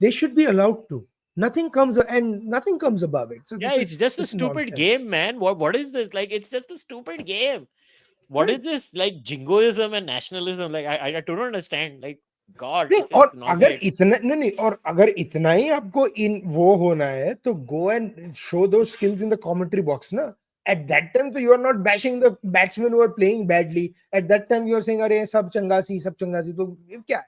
they should be allowed to. Nothing comes above it. So Yeah, this it's is just a this is stupid nonsense. game, man. What is this? Like, it's just a stupid game. What is this? Like jingoism and nationalism? Like, I don't understand. Like, God, नहीं और it's nauseating. अगर इतना ही आपको इन वो होना है तो go and show those skills in the commentary box ना. At that time तो you are not bashing the batsmen who are playing badly. At that time you are saying अरे सब चंगासी तो ये क्या है,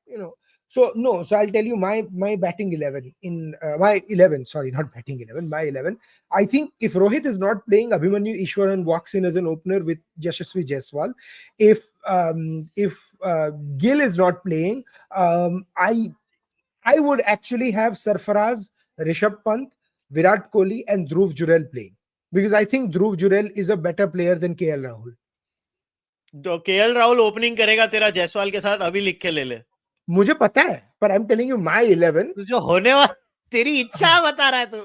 you know. So no, so I'll tell you my batting 11 in my 11, sorry, not batting 11, my 11. I think if Rohit is not playing, Abhimanyu Ishwaran walks in as an opener with Yashasvi Jaiswal. If Gill is not playing, I would actually have Sarfaraz, Rishabh Pant, Virat Kohli, and Dhruv Jurel playing because I think Dhruv Jurel is a better player than KL Rahul. तो KL Rahul opening करेगा तेरा जायसवाल के साथ, अभी लिख के ले ले. मुझे पता है, but I'm telling you my 11. तो जो होने वाला तेरी इच्छा बता रहा है तू.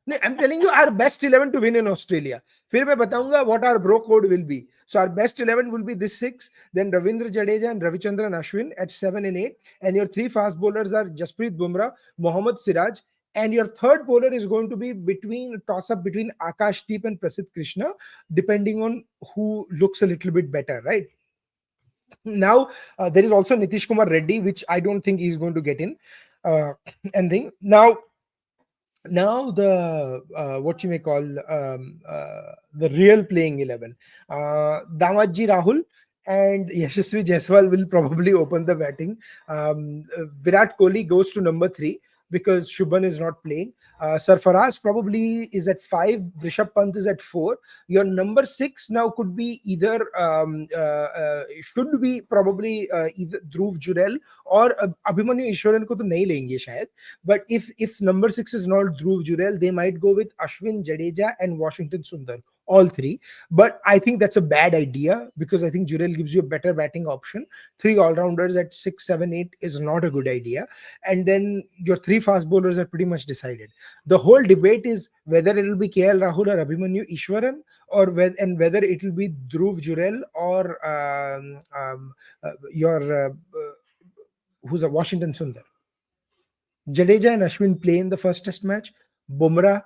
No, I'm telling you our best 11 to win in Australia. फिर मैं बताऊंगा what our bro code will be. So our best 11 will be this 6, then Ravindra Jadeja and Ravichandran Ashwin at 7 and 8. And your 3 fast bowlers are Jasprit Bumrah, Mohammad Siraj. And your third bowler is going to be toss up between Akash Deep and Prasidh Krishna, depending on who looks a little bit better, right? Now, there is also Nitish Kumar Reddy, which I don't think he's going to get in. And thing. Now the what you may call the real playing 11, Damadji Rahul and Yashasvi Jaiswal will probably open the batting. Virat Kohli goes to number 3 because Shubhan is not playing. Sarfaraz probably is at 5. Rishabh Pant is at 4. Your number 6 now could be either should be probably either Dhruv Jurel or Abhimanyu Ishwaran को तो नहीं लेंगे शायद. But if number 6 is not Dhruv Jurel, they might go with Ashwin Jadeja and Washington Sundar. all three. But I think that's a bad idea because I think Jurel gives you a better batting option. Three all-rounders at 6, 7, 8 is not a good idea. And then your three fast bowlers are pretty much decided. The whole debate is whether it will be KL Rahul or Abhimanyu Ishwaran, or whether it will be Dhruv Jurel or your who's a Washington Sundar. Jadeja and Ashwin play in the first test match. Bumrah,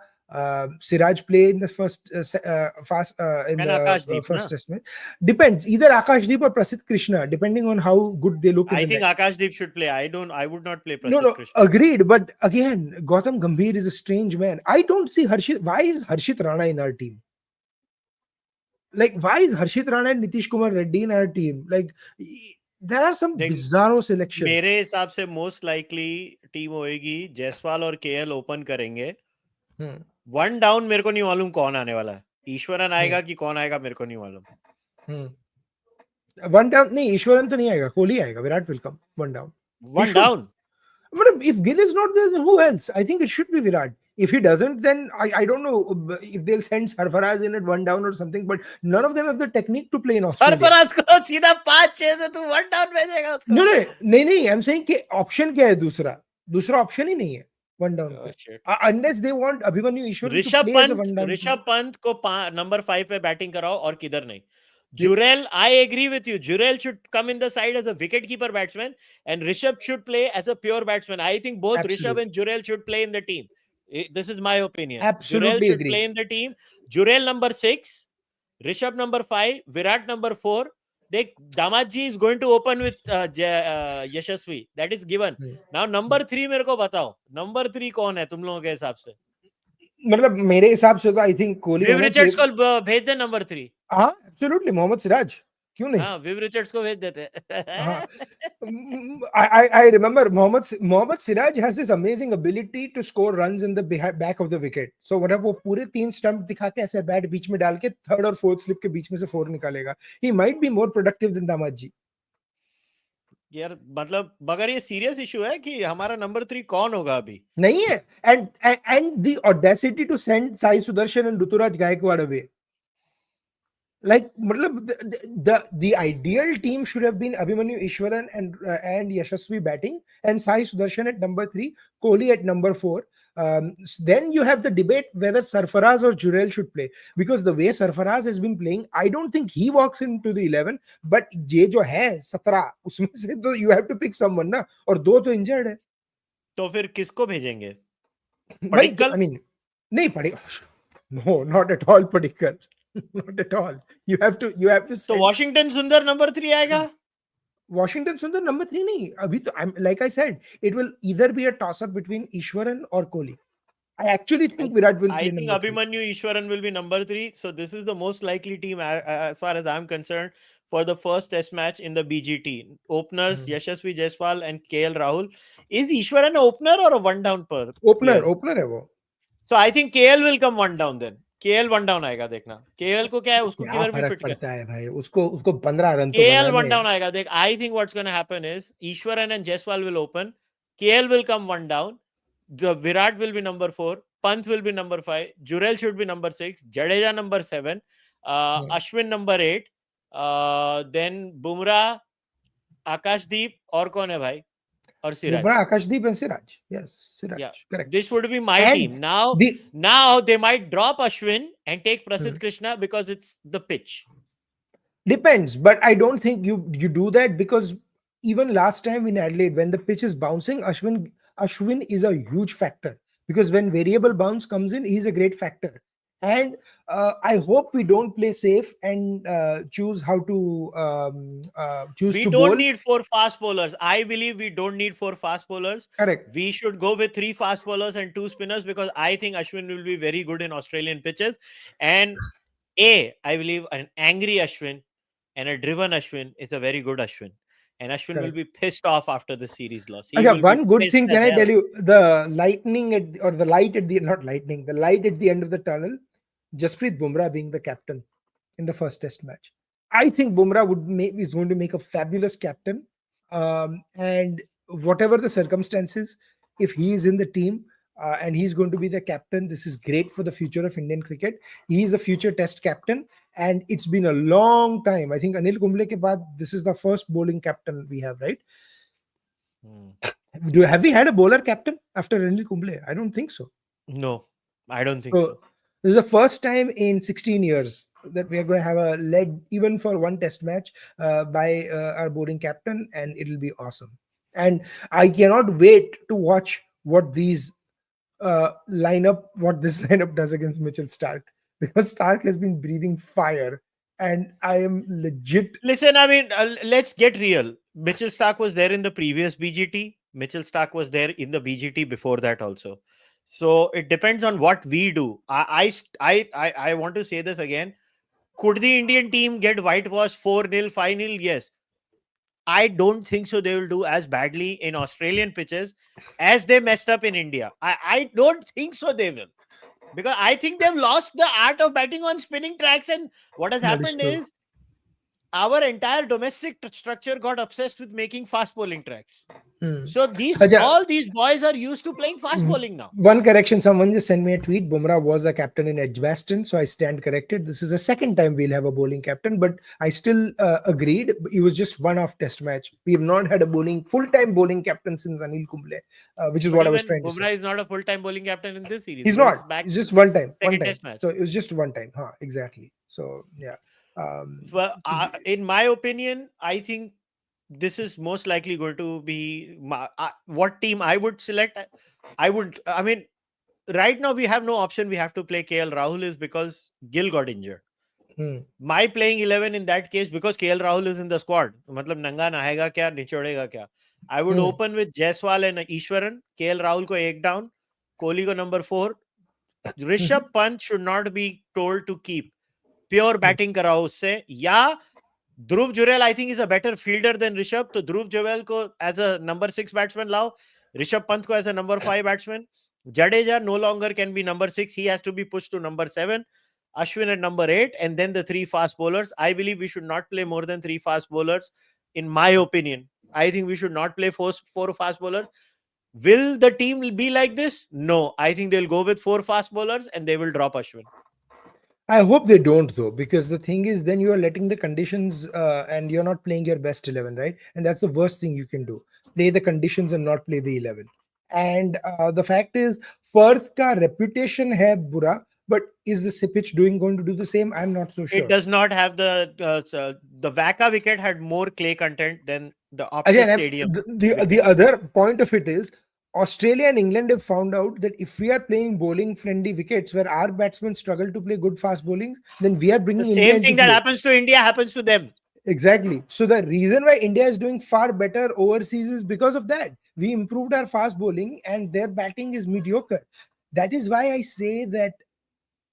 Siraj play in the And Akashdeep, first na? test match. Depends, either Akashdeep or Prasidh Krishna, depending on how good they look in I the think next. Akashdeep should play. I would not play No, Prasidh no, Krishna. agreed. But again, Gautam Gambhir is a strange man. I don't see Harshit. Why is Harshit Rana in our team? Like, why is Harshit Rana and Nitish Kumar Reddy in our team? Like, there are some देख, bizarro selections. मेरे हिसाब से most likely team होएगी जायसवाल और KL open करेंगे. Hmm. One down मेरे को नहीं मालूम कौन आने वाला है. ईश्वरन आएगा Hmm. कि कौन आएगा मेरे को नहीं मालूम. Hmm. One down, नहीं ईश्वरन तो नहीं आएगा, कोहली आएगा. Virat will come one down. He one should. Down. But if Gill is not there, then who else? I think it should be Virat. If he doesn't, then I don't know if they'll send Sarfaraz in at one down or something. But none of them have the technique to play in Australia. Sarfaraz को सीधा 5-6 से तू one down भेजेगा उसको. No, नहीं. I'm saying कि option क्या है दूसरा? दूसरा option ही नहीं है one down Oh, पे. shit. Unless they want Abhimanyu Ishwaran to Rishabh play as a Pant one down. Rishabh Pant को नंबर 5 पे बैटिंग कराओ और किधर नहीं. Jurel, I agree with you. Jurel should come in the side as a wicket-keeper batsman, and Rishabh should play as a pure batsman. I think both Rishabh Absolutely. and Jurel should play in the team. This is my opinion. Absolutely Jurel should agree. play in the team. Jurel number 6, Rishabh number 5, Virat number 4. Damadji is going to open with Yashasvi. That is given. Now number 3 मेरे को बताओ. Number 3 कौन है तुम लोगों के हिसाब से? मतलब मेरे हिसाब से तो आई थिंक कोहली विव होना रिचर्ड्स चाहिए. को भेज दे नंबर 3. हाँ, एब्सोल्युटली मोहम्मद सिराज. क्यों नहीं? हाँ, विव रिचर्ड्स को भेज देते. हाँ. I remember Mohammad Siraj has this amazing ability to score runs in the back of the wicket. So मतलब वो पूरे 3 स्टंप दिखा के ऐसे बैट बीच में डाल के थर्ड और फोर्थ स्लिप के बीच में से 4 निकालेगा. He might be more productive than दामाद जी. यार मतलब मगर ये सीरियस इशू है कि हमारा नंबर 3 कौन होगा अभी. नहीं है. And the audacity to send Sai Sudarshan and Ruturaj Gaikwad away. Like, the ideal team should have been Abhimanyu Ishwaran and Yashasvi batting, and Sai Sudarshan at number 3, Kohli at number 4. Then you have the debate whether Sarfaraz or Jurel should play, because the way Sarfaraz has been playing, I don't think he walks into the 11. But ये जो है 17, उसमें से तो you have to pick someone ना, और 2 तो injured है. तो फिर किसको भेजेंगे? भाई, पडिक्कल? I mean, नहीं Padikkal. No, not at all Padikkal. Not at all. You have to तो send वॉशिंगटन सुंदर नंबर 3 आएगा. Washington Sundar number 3 नहीं. अभी तो like I said, it will either be a toss up between Ishwaran or Kohli. I actually think Virat will I play think number 3. Abhimanyu Ishwaran will be number 3. So this is the most likely team as far as I'm concerned for the first test match in the BGT. Openers Yashasvi Jaiswal and KL Rahul. Is Ishwaran an opener or a one down player? Opener है वो. So I think KL will come one down then. KL one down आएगा देखना. KL को क्या है उसको क्या किधर भी फर्क फिट कर. पड़ता है भाई, उसको 15 रन तो KL बनाने one हैं. down आएगा देख. I think what's going to happen is Ishwaran and Jaiswal will open. KL will come one down. The Virat will be number 4. Pant will be number 5. Jurel should be number 6. Jadeja number 7. Ashwin number 8. Then Bumrah, Akashdeep और कौन है भाई? और Siraj. Bumrah, Akashdeep and Siraj. Yes, Siraj. Yeah, Correct. this would be my And team. Now they might drop Ashwin and take Prasidh Krishna because it's the pitch. Depends, but I don't think you do that, because even last time in Adelaide, when the pitch is bouncing, Ashwin is a huge factor, because when variable bounce comes in, he's a great factor. And I hope we don't play safe and choose how to choose We to don't bowl. need 4 fast bowlers. I believe we don't need 4 fast bowlers. Correct. We should go with 3 fast bowlers and 2 spinners, because I think Ashwin will be very good in Australian pitches. And I believe an angry Ashwin and a driven Ashwin is a very good Ashwin. And Ashwin will be pissed off after the series loss. One good thing, can I tell you? The light at the end of the tunnel, Jasprit Bumrah being the captain in the first test match. I think Bumrah is going to make a fabulous captain. And whatever the circumstances, if he is in the team, and he's going to be the captain. This is great for the future of Indian cricket. He is a future Test captain, and it's been a long time. I think Anil Kumble ke baad, this is the first bowling captain we have, right? Hmm. Have we had a bowler captain after Anil Kumble? I don't think so. No, I don't think So so. this is the first time in 16 years that we are going to have a leg even for one test match by our bowling captain, and it'll be awesome. And I cannot wait to watch what this lineup does against Mitchell Stark, because Stark has been breathing fire, and I am legit. Listen, I mean, let's get real. Mitchell Stark was there in the previous BGT. Mitchell Stark was there in the BGT before that also. So it depends on what we do. I want to say this again. Could the Indian team get whitewashed 4-0, 5-0? Yes. I don't think so. They will do as badly in Australian pitches as they messed up in India. I don't think so. They will, because I think they've lost the art of batting on spinning tracks. And what has That is happened true. is our entire domestic structure got obsessed with making fast bowling tracks. Hmm. So these Acha, all these boys are used to playing fast bowling now. one correction, someone just sent me a tweet. Bumrah was a captain in Edgbaston, so I stand corrected. This is the second time we'll have a bowling captain, but I still agreed. It was just one off test match. We have not had a bowling full time bowling captain since Anil Kumble, which is But what I was even trying to say. Bumrah is not a full-time bowling captain in this series, He's bro. It's not. back It's to just one time. One second time. test match. So it was just one time. Huh, exactly. So yeah. Well, in my opinion, I think this is most likely going to be what team I would select. I would. I mean, right now we have no option. We have to play KL Rahul is because Gill got injured. hmm, My playing 11 in that case, because KL Rahul is in the squad. मतलब नंगा नहाएगा क्या निचोड़ेगा क्या? I would hmm, open with Jaiswal and Ishwaran. KL Rahul ko ek down. Kohli ko number 4. hmm, Rishabh Pant should not be told to keep. Pure hmm. batting कराओ उससे, या Dhruv Jurel, I think, is a better fielder than Rishabh. So Dhruv Jurel ko as a number 6 batsman lao. Rishabh Pant ko as a number 5 batsman. Jadeja no longer can be number 6. He has to be pushed to number 7. Ashwin at number 8. And then the 3 fast bowlers. I believe we should not play more than 3 fast bowlers. In my opinion, I think we should not play 4 fast bowlers. Will the team be like this? No. I think they'll go with 4 fast bowlers and they will drop Ashwin. I hope they don't though, because the thing is, then you are letting the conditions and you're not playing your best 11, right? And that's the worst thing you can do. Play the conditions and not play the 11. And the fact is, Perth ka reputation hai bura, but is the pitch doing going to do the same? I'm not so It sure. does not have the Vaka wicket had more clay content than the Optus Again, Stadium the wicket. other point of it is, Australia and England have found out that if we are playing bowling friendly wickets where our batsmen struggle to play good fast bowlings, then we are The bringing India same into thing that play. happens to India happens to them. Exactly. So the reason why India is doing far better overseas is because of that. We improved our fast bowling and their batting is mediocre. That is why I say that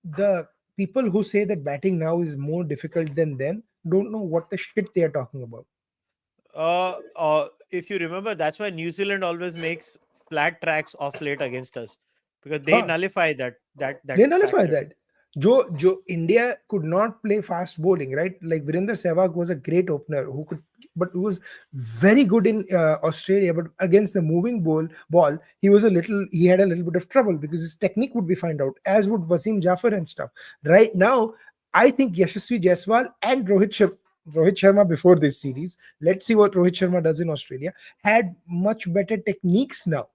the people who say that batting now is more difficult than then don't know what the shit they are talking about. If you remember, that's why New Zealand always makes flat tracks off late against us, because they Huh. nullify that They nullify factor. that. Jo India could not play fast bowling, right? Like Virender Sehwag was a great opener who could, but who was very good in Australia. But against the moving ball, he had a little bit of trouble because his technique would be found out, as would Wasim Jafar and stuff. Right now, I think Yashasvi Jaiswal and Rohit Sharma before this series. Let's see what Rohit Sharma does in Australia. Had much better techniques now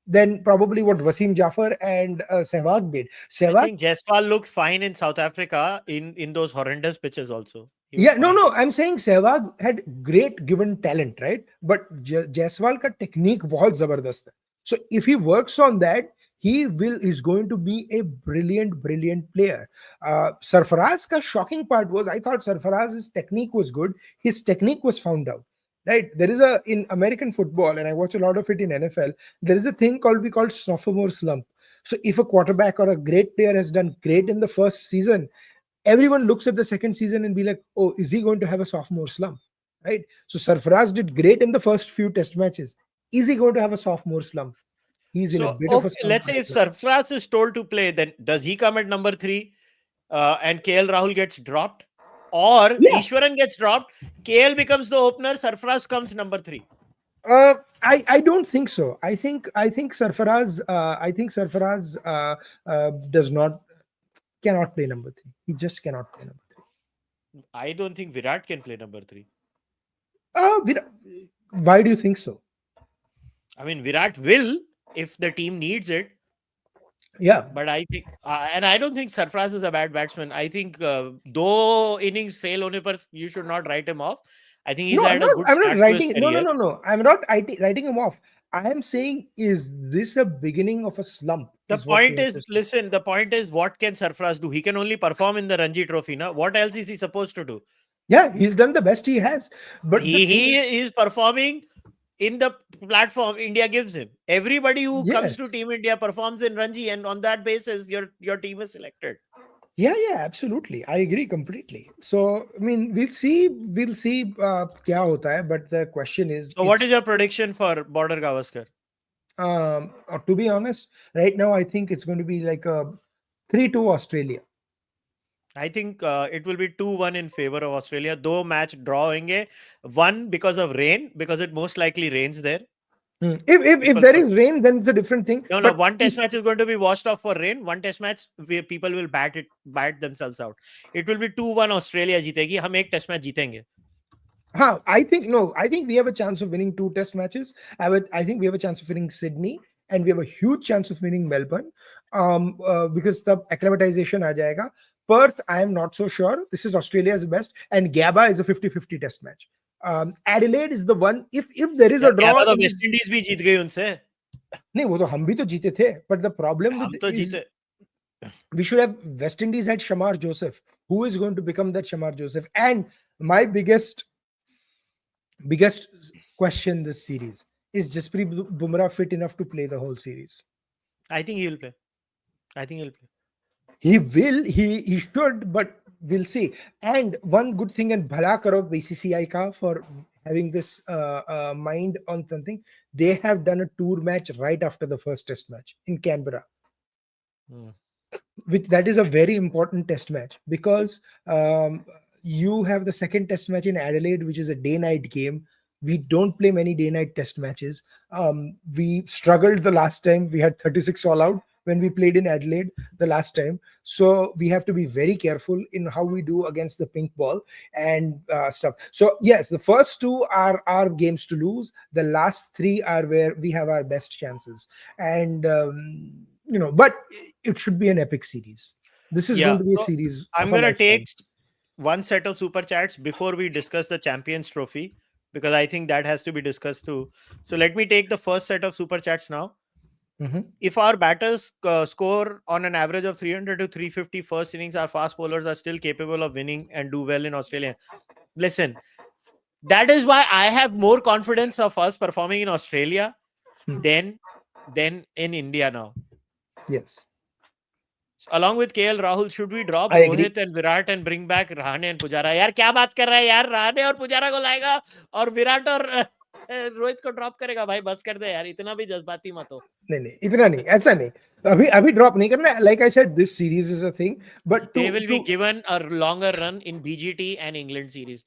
than probably what Wasim Jafar and Sehwag did. I Sehwag, think Jaiswal looked fine in South Africa in those horrendous pitches. Also, he was yeah, no, fine. no, I'm saying Sehwag had great given talent, right? But Jaiswal ka technique bahut zabardast hai. So if he works on that, is going to be a brilliant player. Sarfaraz ka shocking part was, I thought Sarfaraz's technique was good. His technique was found out. Right, there is a in American football, and I watch a lot of it in NFL. There is a thing called sophomore slump. So if a quarterback or a great player has done great in the first season, everyone looks at the second season and be like, oh, is he going to have a sophomore slump? Right? So Sarfaraz did great in the first few test matches. Is he going to have a sophomore slump? He's in a So, bit of a okay, slump let's say right if now. Sarfraz is told to play, then does he come at number 3 and KL Rahul gets dropped? Or Yeah, Ishwaran gets dropped, KL becomes the opener, Sarfraz comes number 3. I don't think so. I think Sarfaraz does not cannot play number three. He just cannot play number three. I don't think Virat can play number three. Virat, why do you think so? I mean, Virat will if the team needs it. Yeah, But I think, and I don't think Sarfraz is a bad batsman. I think though innings fail hone par, you should not write him off. I think he's no, I'm had a not. good I'm not start to his writing. No, no, career. no, no. I'm not writing him off. I am saying, is this a beginning of a slump? The Is what we point have is, to say. listen, the point is, what can Sarfraz do? He can only perform in the Ranji Trophy. Now, what else is he supposed to do? Yeah, he's done the best he has. But the thing He is, is performing in the platform India gives him. Everybody who comes to yes, Team India performs in Ranji, and on that basis, your team is selected. yeah, absolutely. I agree completely. So, I mean, we'll see kya hota hai, but the question is, So, what is your prediction for Border Gavaskar? to be honest, right now, I think it's going to be like a 3-2 Australia. I think it will be 2-1 in favor of Australia. Though match draw होंगे, one because of rain, because it most likely rains there. If People there for, is rain, then it's a different thing. no, But one test if match is going to be washed off for rain. One test match where people will bat themselves out. It will be 2-1 Australia जीतेगी. हम एक test match जीतेंगे. I think no, I think we have a chance of winning 2 test matches. I think we have a chance of winning Sydney, and we have a huge chance of winning Melbourne. Because the acclimatization aa jayega. Perth, I am not so sure. This is Australia's best, and Gabba is a 50-50 test match. Adelaide is the one. If there is यार a draw गैबा तो in waste this, Indies भी जीत गई उनसे. नहीं वो तो हम भी तो जीते थे. But the problem हम with तो is जीते. we should have West Indies had Shamar Joseph. Who is going to become that Shamar Joseph? And my biggest question this series is Jasprit Bumrah fit enough to play the whole series? I think he will play. I think he'll play. He will, he should, but we'll see. And one good thing, and bhala karo BCCI ka for having this mind on something, they have done a tour match right after the first test match in Canberra. Hmm. Which that is a very important test match because you have the second test match in Adelaide, which is a day-night game. We don't play many day-night test matches. We struggled the last time. We had 36 all out when we played in Adelaide the last time. So we have to be very careful in how we do against the pink ball and stuff. So yes, the first two are our games to lose. The last three are where we have our best chances. And but it should be an epic series. This is going Yeah. to be a So series I'm of a gonna take lifetime. one set of super chats before we discuss the Champions Trophy because I think that has to be discussed too. So let me take the first set of super chats now. Mhm. If our batters score on an average of 300 to 350 first innings, our fast bowlers are still capable of winning and do well in Australia. Listen, that is why I have more confidence of us performing in Australia Hmm. than in India now. Yes, Along with KL Rahul, should we drop I agree. Rohit and Virat and bring back Rahane and Pujara? यार क्या बात कर रहा है यार. Rahane और Pujara को लाएगा और विराट और रोहित को ड्रॉप करेगा. भाई बस कर दे यार, इतना भी जज्बाती मत हो. नहीं इतना नहीं ऐसा नहीं. अभी अभी ड्रॉप नहीं करना. Like I said, this series is a thing. But They to will be to given a longer run in BGT and England series.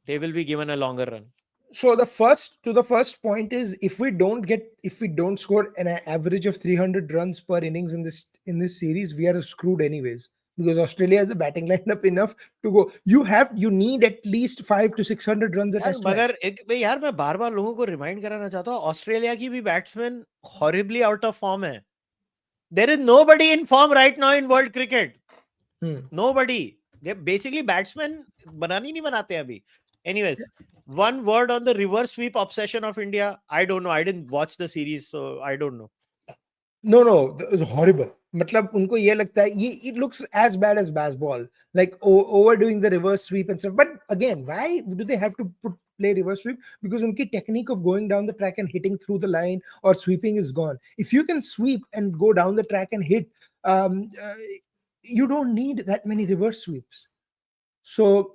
They will be given a longer run. so the first point is, if we don't score an average of 300 runs per innings in this series, we are screwed anyways, because Australia has a batting lineup enough to go. You need at least 5 to 600 runs a यार test मगर match. एक भाई यार मैं बार बार लोगों को remind कराना चाहता हूँ ऑस्ट्रेलिया की भी batsman horribly out of form है. There is nobody in form right now in world cricket. Nobody. They basically batsmen banani nahi banate abhi. Anyways, one word on the reverse sweep obsession of India. I don't know. I didn't watch the series, so I don't know. No, it's horrible. मतलब उनको ये लगता है ये it looks as bad as baseball, like overdoing the reverse sweep and stuff. But again, why do they have to play reverse sweep? Because उनकी technique of going down the track and hitting through the line or sweeping is gone. If you can sweep and go down the track and hit, you don't need that many reverse sweeps. So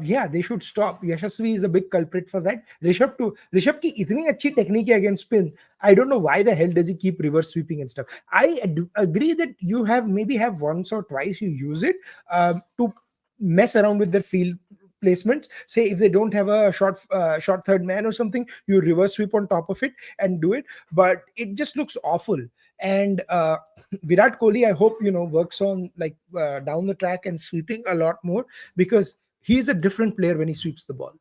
yeah, they should stop. Yashasvi is a big culprit for that. Rishabh ki itni achhi technique hai against spin. I don't know why the hell does he keep reverse sweeping and stuff. I agree that maybe have once or twice you use it to mess around with their field placements. Say if they don't have a short third man or something, you reverse sweep on top of it and do it. But it just looks awful. And Virat Kohli, I hope works on like down the track and sweeping a lot more, because he's a different player when he sweeps the ball.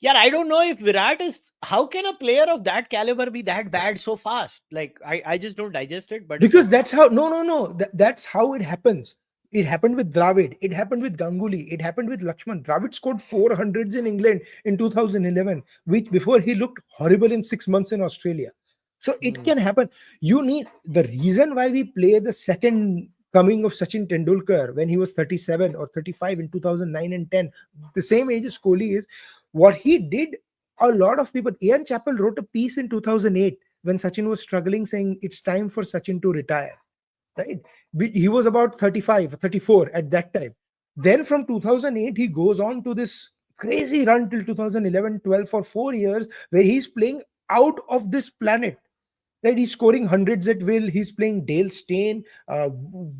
Yeah, I don't know if Virat is. How can a player of that caliber be that bad so fast? Like, I just don't digest it. But it's Because okay. that's how, no, that's how it happens. It happened with Dravid, it happened with Ganguly, it happened with Lakshman. Dravid scored 400s in England in 2011, which before he looked horrible in 6 months in Australia. So it Hmm. can happen. You need the reason why we play the second coming of Sachin Tendulkar when he was 37 or 35 in 2009 and 10, the same age as Kohli is. What he did, a lot of people, Ian Chappell wrote a piece in 2008 when Sachin was struggling, saying it's time for Sachin to retire. Right? He was about 35, 34 at that time. Then from 2008, he goes on to this crazy run till 2011, 12 for 4 years, where he's playing out of this planet. Right? He's scoring hundreds at will. He's playing Dale Steyn,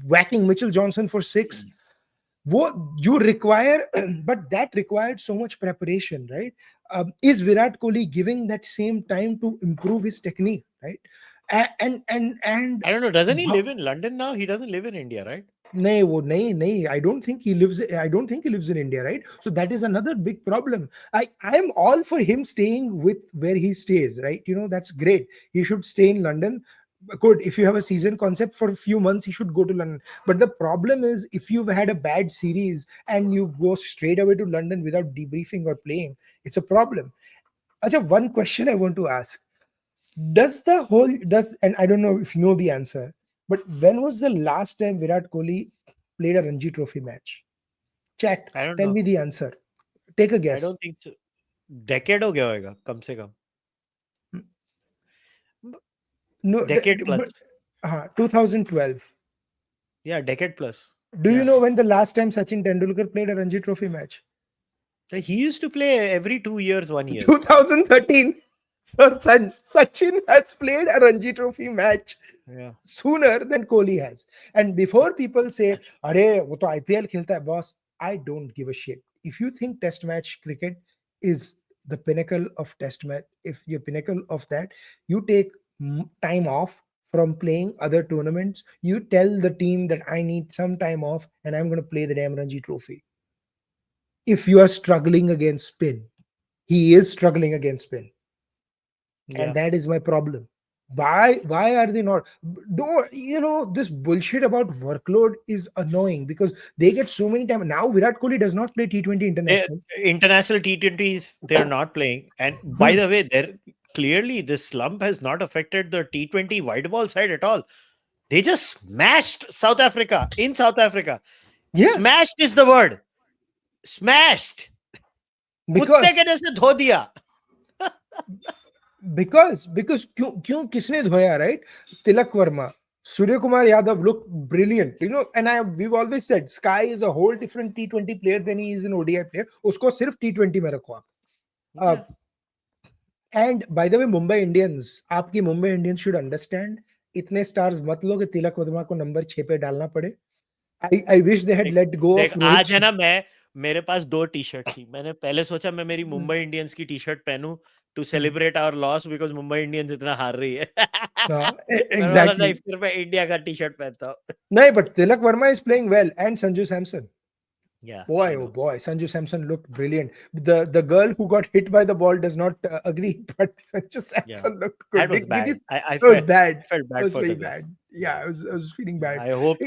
whacking Mitchell Johnson for six. What you require, but that required so much preparation, right? Is Virat Kohli giving that same time to improve his technique, right? And I don't know. Doesn't he live in London now? He doesn't live in India, right? नहीं वो नहीं नहीं I don't think he lives, I don't think he lives in India, right? So that is another big problem. I am all for him staying with where he stays, right? That's great. He should stay in London. Good, if you have a season concept for a few months, he should go to London. But the problem is, if you've had a bad series and you go straight away to London without debriefing or playing, it's a problem. Acha, one question I want to ask: does and I don't know if you know the answer, but when was the last time Virat Kohli played a Ranji Trophy match? Chat, I don't tell know. me the answer. Take a I guess. don't think so. Decade हो गया होगा कम से कम. No, Decade plus. 2012. Yeah, decade plus. Do you Yeah. know when the last time Sachin Tendulkar played a Ranji Trophy match? So he used to play every 2 years, 1 year. 2013. So Sachin has played a Ranji Trophy match Yeah. sooner than Kohli has. And before people say, "Arey, wo to IPL khelta hai, boss," I don't give a shit. If you think Test match cricket is the pinnacle of Test match, if you're pinnacle of that, you take time off from playing other tournaments. You tell the team that I need some time off and I'm going to play the damn Ranji Trophy. If you are struggling against spin, he is struggling against spin, and Yeah. that is my problem. Why are they not? Don't, this bullshit about workload is annoying, because they get so many time now. Virat Kohli does not play T20 They, internationals. international T20s, they're not playing. And by Hmm. the way, they're clearly this slump has not affected the T20 white ball side at all. They just smashed South Africa in South Africa. Yeah, Smashed is the word. Smashed. कुत्ते because के जैसे धो दिया. because क्यों क्यों किसने धोया, right? Tilak Verma, Surya Kumar Yadav look brilliant, and we've always said Sky is a whole different T20 player than he is an ODI player. Usko sirf T20 में रखो आप. Uh, Yeah. And by the way, Mumbai Indians, आपकी Mumbai Indians should understand, इतने stars मत लो कि तिलक वर्मा को number 6 पे डालना पड़े. I wish they had देख let go देख of Rohit. आज है ना मैं मेरे पास 2 टी-शर्ट थी. मैंने पहले सोचा मैं मेरी मुंबई इंडियंस की टी-शर्ट पहनूं to celebrate our loss because Mumbai Indians इतना हार रही है. मैंने बोला नहीं, Exactly. फिर मैं इंडिया का टी-शर्ट पहनता हूँ. No, but Tilak Verma is playing well, and Sanju Samson. Yeah, I Boy, oh know. boy, Sanju Samson looked brilliant. The girl who got hit by the ball does not agree, but Sanju Yeah, Samson looked that good. was Did you? bad. I It was felt bad. I felt It bad was for very the girl. bad. Yeah, Yeah, I was feeling yeah. bad. I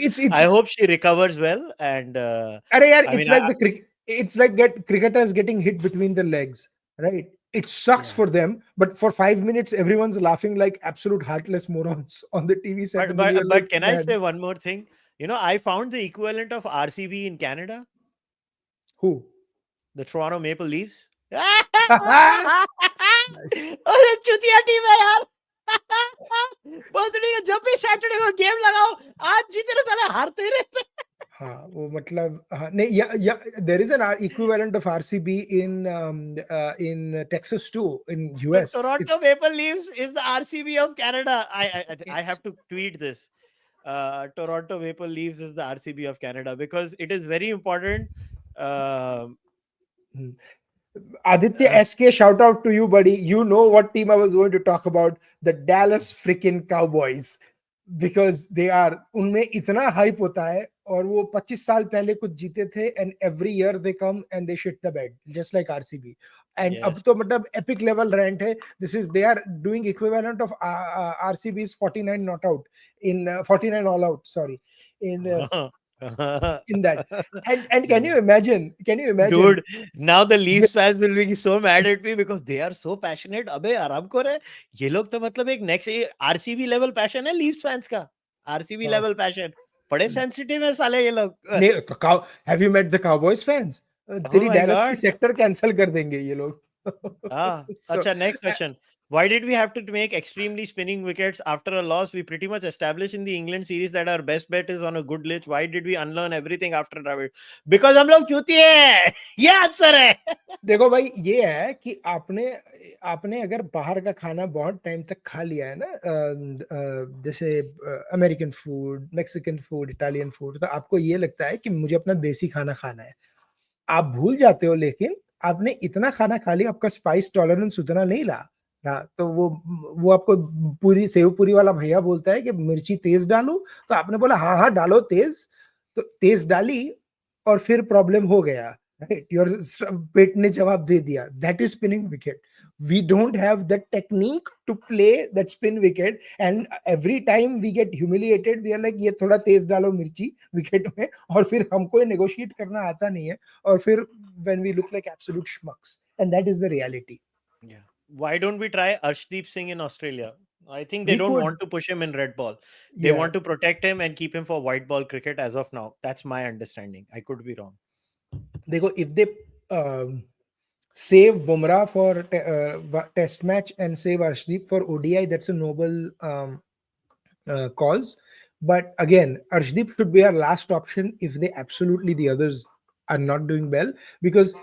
It's hope she recovers well. And Arey yaar, I it's mean, like it's like cricketers getting hit between the legs, right? It sucks yeah. for them, but for 5 minutes, everyone's laughing like absolute heartless morons on the TV set, But and then you're but like, but can I say man, one more thing? I found the equivalent of RCB in Canada, who? the Toronto Maple Leafs. Nice. अरे चुतिया team है यार. Birthday का जब भी Saturday को game लगाओ, आज जीते रहे साले हारते ही रहते. हाँ वो मतलब हाँ नहीं yeah, there is an equivalent of RCB in Texas too, in So US. Toronto It's Maple Leafs is the RCB of Canada. I it's have to tweet this. Toronto Maple Leafs is the RCB of Canada because it is very important. Um Hmm. Aditya Uh, SK, shout out to you, buddy. You know what team I was going to talk about? The Dallas freaking Cowboys. Because they are, उनमें इतना hype होता है, और वो 25 साल पहले कुछ जीते थे, and every year they come and they shit the bed just like RCB. And अब yes. तो मतलब epic level rant है. This is, they are doing equivalent of RCB's 49 not out in 49 all out, sorry, in that. And can you imagine, Dude, now the with Leafs fans will be so mad at me because they are so passionate. अबे आराम कर रहे, ये लोग तो मतलब एक next RCB level passion है लीफ्स फैंस का, आरसीबी uh, लेवल पैशन, बड़े सेंसिटिव है साले ये लोग. तो have you met the Cowboys fans? Oh तेरी my डैलस की god. सेक्टर कैंसिल कर देंगे ये लोग. Ah, So acha, next question. Why did we have to make extremely spinning wickets after a loss? We pretty much established in the England series that our best bet is on a good pitch. Why did we unlearn everything after Dravid? Because हम लोग चूती है. ये answer है. देखो भाई, ये है कि आपने आपने अगर बाहर का खाना बहुत टाइम तक खा लिया है ना, जैसे American food, Mexican food, Italian food, तो आपको ये लगता है कि मुझे अपना देसी खाना खाना है. आप भूल जाते हो, लेकिन आपने इतना खाना खा लिया, आपका स्पाइस टॉलरेंस उतना नहीं रहा, तो वो आपको पूरी सेव पूरी वाला भैया बोलता है कि मिर्ची तेज डालो, तो आपने बोला हाँ हाँ डालो तेज, तो तेज डाली, और फिर प्रॉब्लम हो गया, राइट? योर पेट ने जवाब दे दिया. That is spinning wicket. We don't have the technique to play that spin wicket, and every time we get humiliated, we are like ये थोड़ा तेज डालो मिर्ची विकेट में, और फिर हमको ये negotiate करना आता नहीं है, और फिर when we look like absolute schmucks, and that is the reality. Yeah. Why don't we try Arshdeep Singh in Australia? I think they We don't could, want to push him in red ball. They yeah. want to protect him and keep him for white ball cricket as of now. That's my understanding. I could be wrong. देखो, if they save Bumrah for test match and save Arshdeep for ODI, that's a noble cause. But again, Arshdeep should be our last option if they absolutely, the others are not doing well, because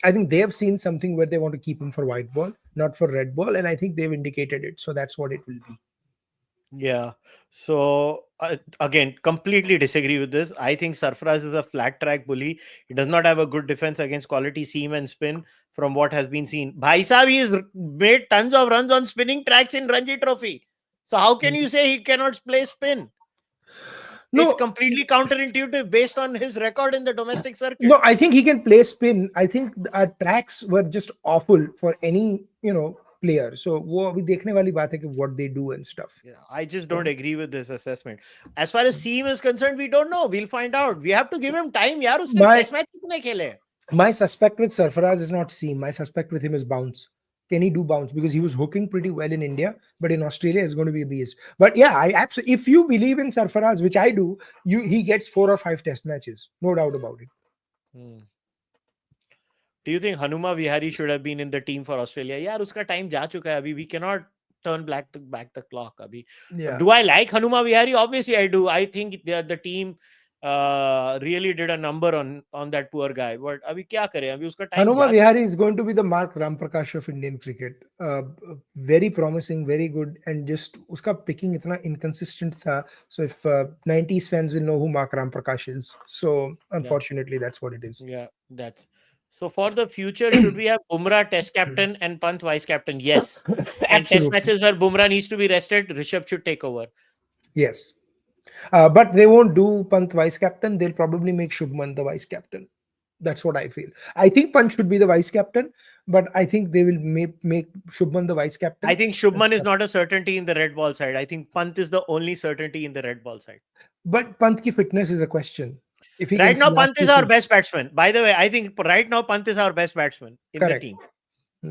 I think they have seen something where they want to keep him for white ball, not for red ball, and I think they've indicated it. So that's what it will be. Yeah. So again, completely disagree with this. I think Sarfaraz is a flat track bully. He does not have a good defense against quality seam and spin from what has been seen. Bhai Sahib, he has made tons of runs on spinning tracks in Ranji Trophy. So how can you say he cannot play spin? It's No, completely counterintuitive based on his record in the domestic circuit. no, I think he can play spin. I think our tracks were just awful for any, player. So वो अभी देखने वाली बात है कि what they do and stuff. Yeah, I just don't So agree with this assessment. As far as seam is concerned, we don't know. We'll find out. We have to give him time. यार उसने my test match कितने खेले? my suspect with Sarfaraz is not seam. My suspect with him is bounce. Can he do bounce? Because he was hooking pretty well in India, but in Australia is going to be a beast. But yeah, I absolutely, if you believe in Sarfaraz, which I do, he gets 4 or 5 test matches, no doubt about it. Hmm. Do you think Hanuma Vihari should have been in the team for Australia? यार उसका time जा चुका है अभी. We cannot turn back the clock अभी. Yeah. Do I like Hanuma Vihari? Obviously I do. I think the team really did a number on that poor guy. But अभी क्या करें? अभी उसका time Hanuma जा चुका Vihari is going to be the Mark Ramprakash of Indian cricket. Very promising, very good, and just uska picking itna inconsistent tha. So if 90s fans will know who Mark Ramprakash is. So है. Yeah, unfortunately, that's what it is. yeah, that's. So for the future, should we have Bumrah test captain and Pant vice captain? Yes. And test Absolutely. matches where Bumrah needs to be rested, Rishabh should take over. Yes. But they won't do Pant vice captain. They'll probably make Shubman the vice captain. That's what I feel. I think Pant should be the vice captain, but I think they will make Shubman the vice I captain think and Shubman is stuff. not a certainty in the red ball side. I think Pant is the only certainty in the red ball side. But Pant ki fitness is a question. If he can Right now, last Pant is his our full best batsman. By the way, I think right now Pant is our best batsman in the correct. team.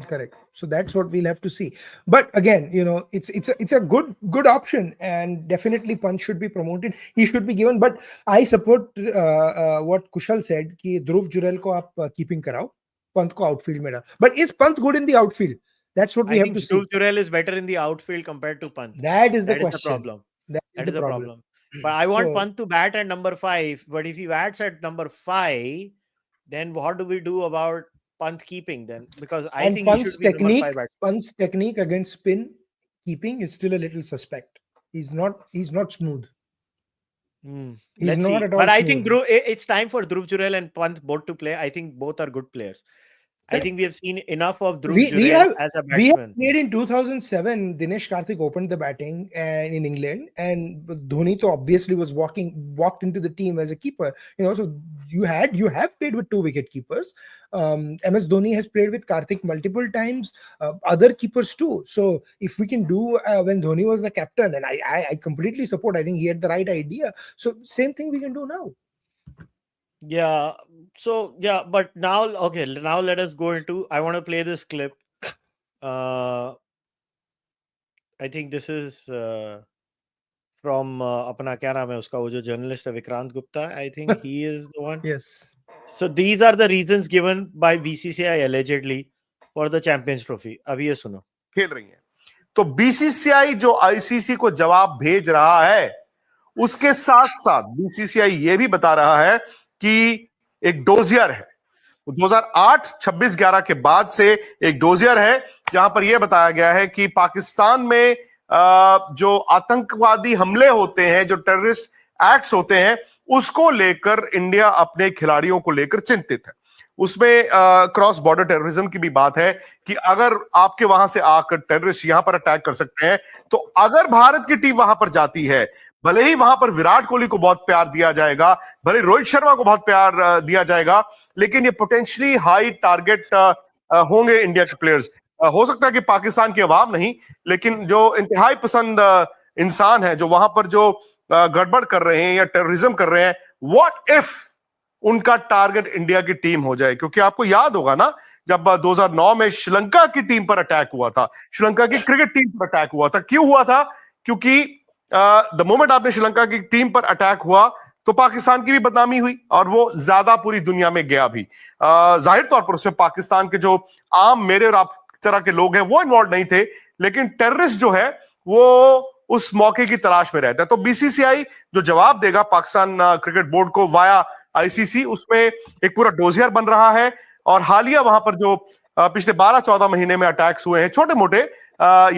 Correct. So that's what we'll have to see. But again, it's a good option, and definitely Punch should be promoted. He should be given. But I support what Kushal said कि ध्रुव जुरैल को आप keeping कराओ, पंत को outfield में डाल. But is Pant good in the outfield? That's what we I have think to Dhruv see. Jurel is better in the outfield compared to Pant. That is the That is the question. problem. That is That the is the problem. problem. But I want So Pant to bat at number 5. But if he bats at number 5, then what do we do about Pant keeping then? Because I and think he should be number 5 batsman. Pant's technique against spin keeping is still a little suspect. He's not smooth. He's Let's not see. at But all I think smooth. it's time for Dhruv Jurel and Pant both to play. I think both are good players. I think we have seen enough of Dhruv we Jurel have as a we have batsman. played in 2007. Dinesh Karthik opened the batting and in England, and Dhoni to obviously was walked into the team as a keeper. So you have played with two wicket keepers. MS Dhoni has played with Karthik multiple times, other keepers too. So if we can do when Dhoni was the captain, and I completely support. I think he had the right idea. So same thing we can do now. Yeah. So yeah, but now okay, now let us go into. I want to play this clip. Uh, I think this is from अपना क्या नाम है उसका वो जो journalist है Vikrant Gupta. I think he is the one. Yes. So these are the reasons given by BCCI allegedly for the Champions Trophy. अभी ये सुनो. खेल रही है तो बीसीसीआई जो आईसीसी को जवाब भेज रहा है उसके साथ साथ बीसीसीआई यह भी बता रहा है कि एक डोजियर है 2008 26/11 के बाद से एक डोजियर है जहां पर यह बताया गया है कि पाकिस्तान में जो आतंकवादी हमले होते हैं जो टेररिस्ट एक्ट्स होते हैं उसको लेकर इंडिया अपने खिलाड़ियों को लेकर चिंतित है उसमें क्रॉस बॉर्डर टेररिज्म की भी बात है कि अगर आपके वहां से आकर टेररिस्ट यहां पर अटैक कर सकते हैं तो अगर भारत की टीम वहां पर जाती है भले ही वहां पर विराट कोहली को बहुत प्यार दिया जाएगा भले रोहित शर्मा को बहुत प्यार दिया जाएगा लेकिन ये पोटेंशियली हाई टारगेट होंगे इंडिया के प्लेयर्स हो सकता है कि पाकिस्तान की अवाम नहीं लेकिन जो इंतहाई पसंद इंसान है जो वहां पर जो गड़बड़ कर रहे हैं या टेररिज्म कर रहे हैं व्हाट इफ उनका टारगेट इंडिया की टीम हो जाए क्योंकि आपको याद होगा ना जब 2009 में श्रीलंका की टीम पर अटैक हुआ था श्रीलंका की क्रिकेट टीम पर अटैक हुआ था क्यों हुआ था क्योंकि द मोमेंट आपने श्रीलंका की टीम पर अटैक हुआ तो पाकिस्तान की भी बदनामी हुई और वो ज्यादा पूरी दुनिया में गया भी जाहिर तौर पर उसमें पाकिस्तान के जो आम मेरे और आप तरह के लोग हैं वो इन्वॉल्व नहीं थे लेकिन टेररिस्ट जो है वो उस मौके की तलाश में रहता है तो बीसीसीआई जो जवाब देगा पाकिस्तान क्रिकेट बोर्ड को वाया आईसीसी उसमें एक पूरा डोजियर बन रहा है और हालिया वहां पर जो पिछले 12-14 महीने में अटैक्स हुए हैं छोटे मोटे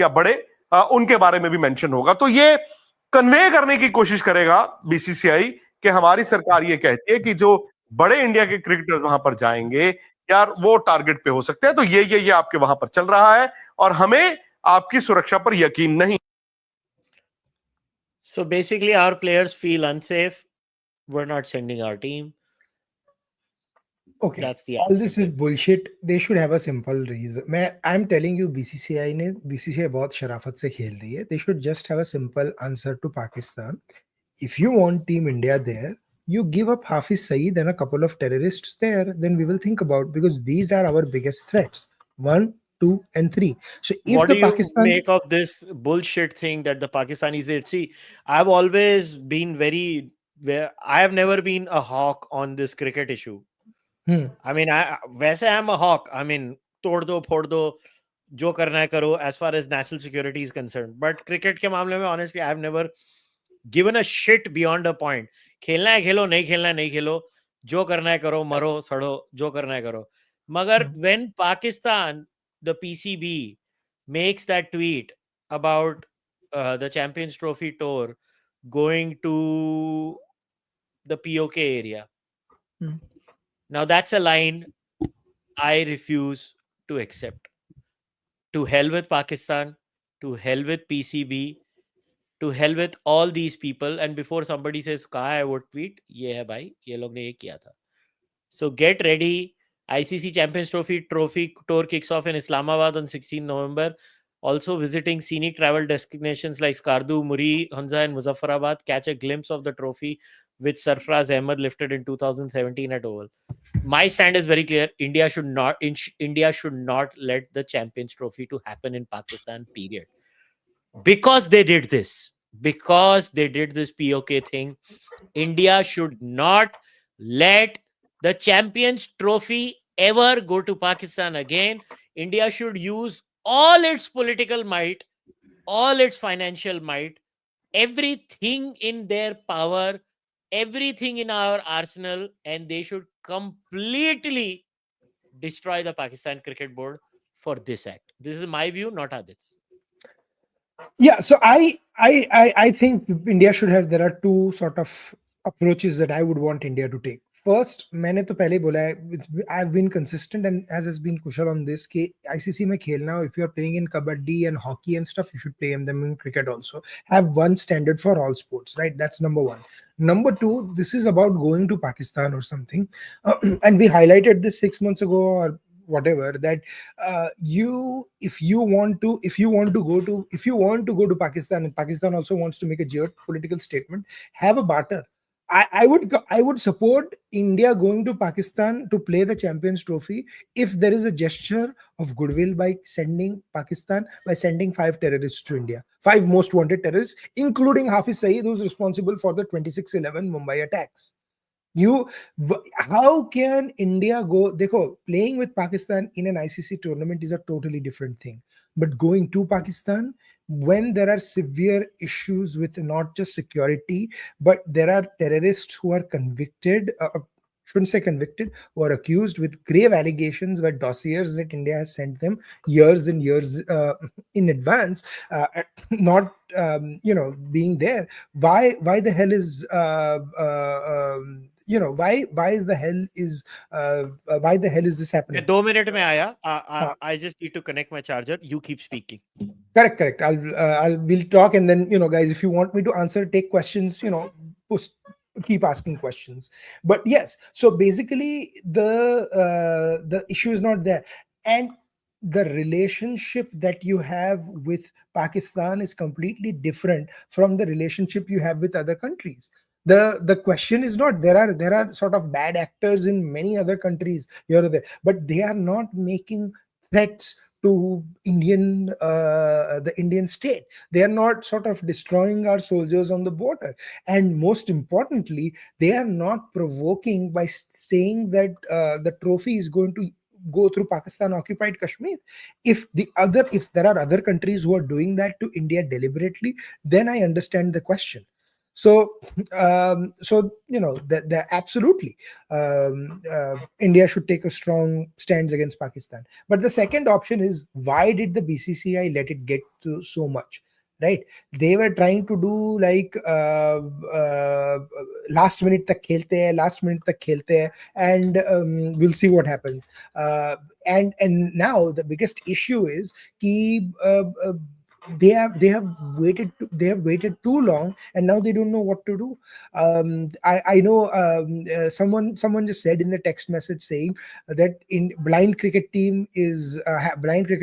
या बड़े उनके बारे में भी मेंशन होगा तो ये कन्वे करने की कोशिश करेगा बीसीसीआई कि हमारी सरकार ये कहती है कि जो बड़े इंडिया के क्रिकेटर्स वहां पर जाएंगे यार वो टारगेट पे हो सकते हैं तो ये आपके वहां पर चल रहा है और हमें आपकी सुरक्षा पर यकीन नहीं So basically our players feel unsafe. We're not sending our team. Okay, That's the all answer. this is bullshit. They should have a simple reason. I'm telling you, BCCI बहुत शराफत से खेल रही है. They should just have a simple answer to Pakistan. If you want Team India there, you give up Hafiz Saeed and a couple of terrorists there. Then we will think about because these are our biggest threats. 1, 2, and 3. So if What the do you Pakistan make of this bullshit thing that the Pakistanis did? See, I've always been I have never been a hawk on this cricket issue. I mean, वैसे I'm a hawk. I mean, तोड़ दो, फोड़ दो, जो करना है करो as far as national security is concerned. But cricket के मामले में honestly, I've never given a shit beyond a point. खेलना है खेलो, नहीं खेलना है नहीं खेलो, जो करना है करो, मरो, सड़ो, जो करना है करो. मगर when Pakistan, the PCB, makes that tweet about the Champions Trophy tour going to the POK area. Now that's a line I refuse to accept. To hell with Pakistan, to hell with PCB, to hell with all these people. And before somebody says, "Kaha hai wo tweet?" ये है भाई, ये लोग ने ये किया था. So get ready. ICC Champions Trophy tour kicks off in Islamabad on 16 November. Also visiting scenic travel destinations like Skardu, Muri, Hunza, and Muzaffarabad. Catch a glimpse of the trophy which Sarfraz Ahmed lifted in 2017 at Oval. My stand is very clear. India should not let the Champions Trophy to happen in Pakistan. Period. Because they did this. Because they did this POK thing. India should not let the Champions Trophy ever go to Pakistan again. India should use all its political might, all its financial might, everything in their power, everything in our arsenal, and they should completely destroy the Pakistan Cricket Board for this act. This is my view, not Adit's. Yeah, so I think India should have. There are two sort of approaches that I would want India to take. First, मैंने तो पहले बोला है, I've been consistent and as has been Kushal on this कि ICC में खेलना, if you're playing in kabaddi and hockey and stuff, you should play them in cricket also. Have one standard for all sports, right? That's number one. Number two, this is about going to Pakistan or something, and we highlighted this 6 months ago or whatever, that you if you want to go to Pakistan, and Pakistan also wants to make a geopolitical statement, have a barter. I would support India going to Pakistan to play the Champions Trophy if there is a gesture of goodwill by sending five terrorists to India, five most wanted terrorists, including Hafiz Saeed, who's responsible for the 26/11 Mumbai attacks. How can India go? Dekho, playing with Pakistan in an ICC tournament is a totally different thing. But going to Pakistan when there are severe issues with not just security, but there are terrorists who are convicted. Shouldn't say convicted, who are accused with grave allegations, where dossiers that India has sent them years and years in advance, not being there. Why the hell is why is the hell is why the hell is this मैं happening? 2 minute में आया. Uh, I just need to connect my charger. You keep speaking. correct. We'll talk, and then guys, if you want me to answer, take questions. Post, keep asking questions. But yes, so basically the issue is not there, and the relationship that you have with Pakistan is completely different from the relationship you have with other countries. The question is not, there are sort of bad actors in many other countries here or there, but they are not making threats to the Indian state. They are not sort of destroying our soldiers on the border, and most importantly, they are not provoking by saying that the trophy is going to go through Pakistan occupied Kashmir. If there are other countries who are doing that to India deliberately, then I understand the question. So that absolutely, India should take a strong stance against Pakistan. But the second option is, why did the BCCI let it get to so much? Right? They were trying to do like last minute tak khelte hai, and we'll see what happens. And now the biggest issue is ki, they have waited too long, and now they don't know what to do. I know, someone just said in the text message saying that in blind cricket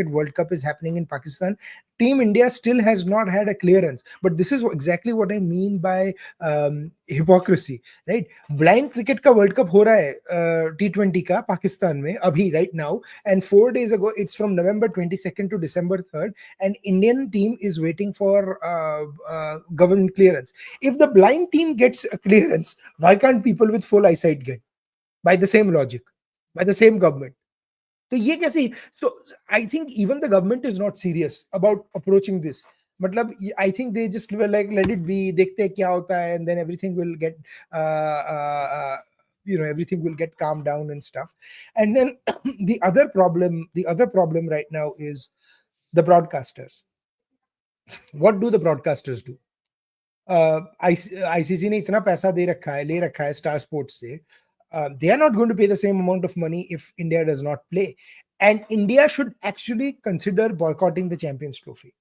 World Cup is happening in Pakistan. Team India still has not had a clearance, but this is exactly what I mean by hypocrisy, right? Blind cricket का World Cup हो रहा है T20 का पाकिस्तान में अभी right now, and 4 days ago, it's from November 22nd to December 3rd, and Indian team is waiting for government clearance. If the blind team gets a clearance, why can't people with full eyesight get? By the same logic, by the same government. तो ये कैसे? So I think even the government is not serious about approaching this. मतलब I think they just were like, let it be, देखते हैं क्या होता है, and then everything will get everything will get calmed down and stuff. And then the other problem right now is the broadcasters. What do the broadcasters do? ICC ने इतना पैसा ले रखा है स्टार स्पोर्ट्स से. They are not going to pay the same amount of money if India does not play, and India should actually consider boycotting the Champions Trophy.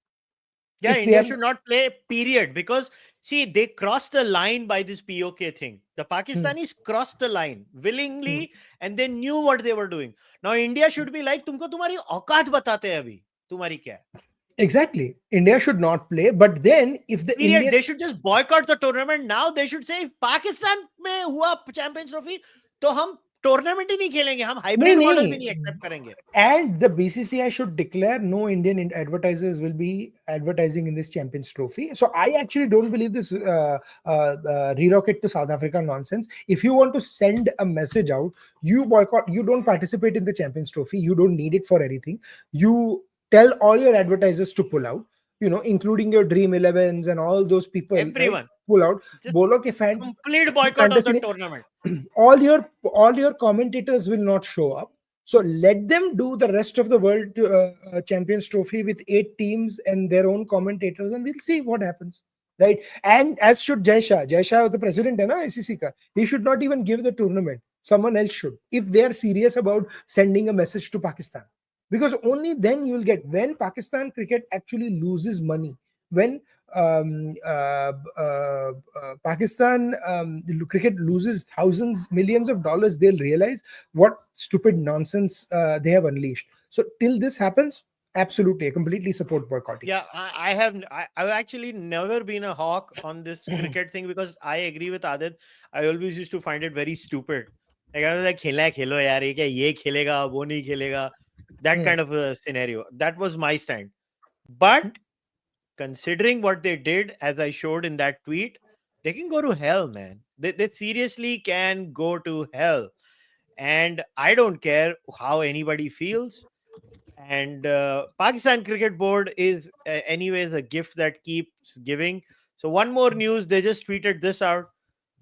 Yeah, If they India are- should not play, period. Because see, they crossed the line by this POK thing. The Pakistanis crossed the line willingly, and they knew what they were doing. Now India should be like, तुमको तुम्हारी औकात बताते हैं अभी, तुम्हारी क्या है? Exactly, India should not play. But then if the Period. Indian, They should just boycott the tournament now. They should say, if Pakistan में हुआ Champions Trophy, तो हम tournament ही नहीं खेलेंगे, हम hybrid model भी नहीं accept करेंगे. and the BCCI should declare no Indian advertisers will be advertising in this Champions Trophy. So I actually don't believe this rerocket to South Africa nonsense. If you want to send a message out, you boycott. You don't participate in the Champions Trophy. You don't need it for anything. You tell all your advertisers to pull out. Including your Dream 11s and all those people. Everyone. Right? Pull out. Just Bolo ke complete boycott of the fantasy tournament. all your commentators will not show up. So let them do the rest of the World Champions Trophy with 8 teams and their own commentators, and we'll see what happens. Right? And as should Jai Shah. Jai Shah, the president, hai na, ICC ka. He should not even give the tournament. Someone else should, if they are serious about sending a message to Pakistan. Because only then you will get, when Pakistan cricket actually loses money, when Pakistan cricket loses thousands, millions of dollars, they'll realize what stupid nonsense they have unleashed. So till this happens, absolutely, I completely support boycotting. Yeah, I've actually never been a hawk on this cricket thing because I agree with Adit. I always used to find it very stupid. Like I was like, खेलना है खेलो यार, ये क्या ये खेलेगा वो नहीं खेलेगा, that kind of a scenario. That was my stand. But considering what they did, as I showed in that tweet, they can go to hell, man. They seriously can go to hell. And I don't care how anybody feels. And Pakistan Cricket Board is anyways a gift that keeps giving. So one more news, they just tweeted this out.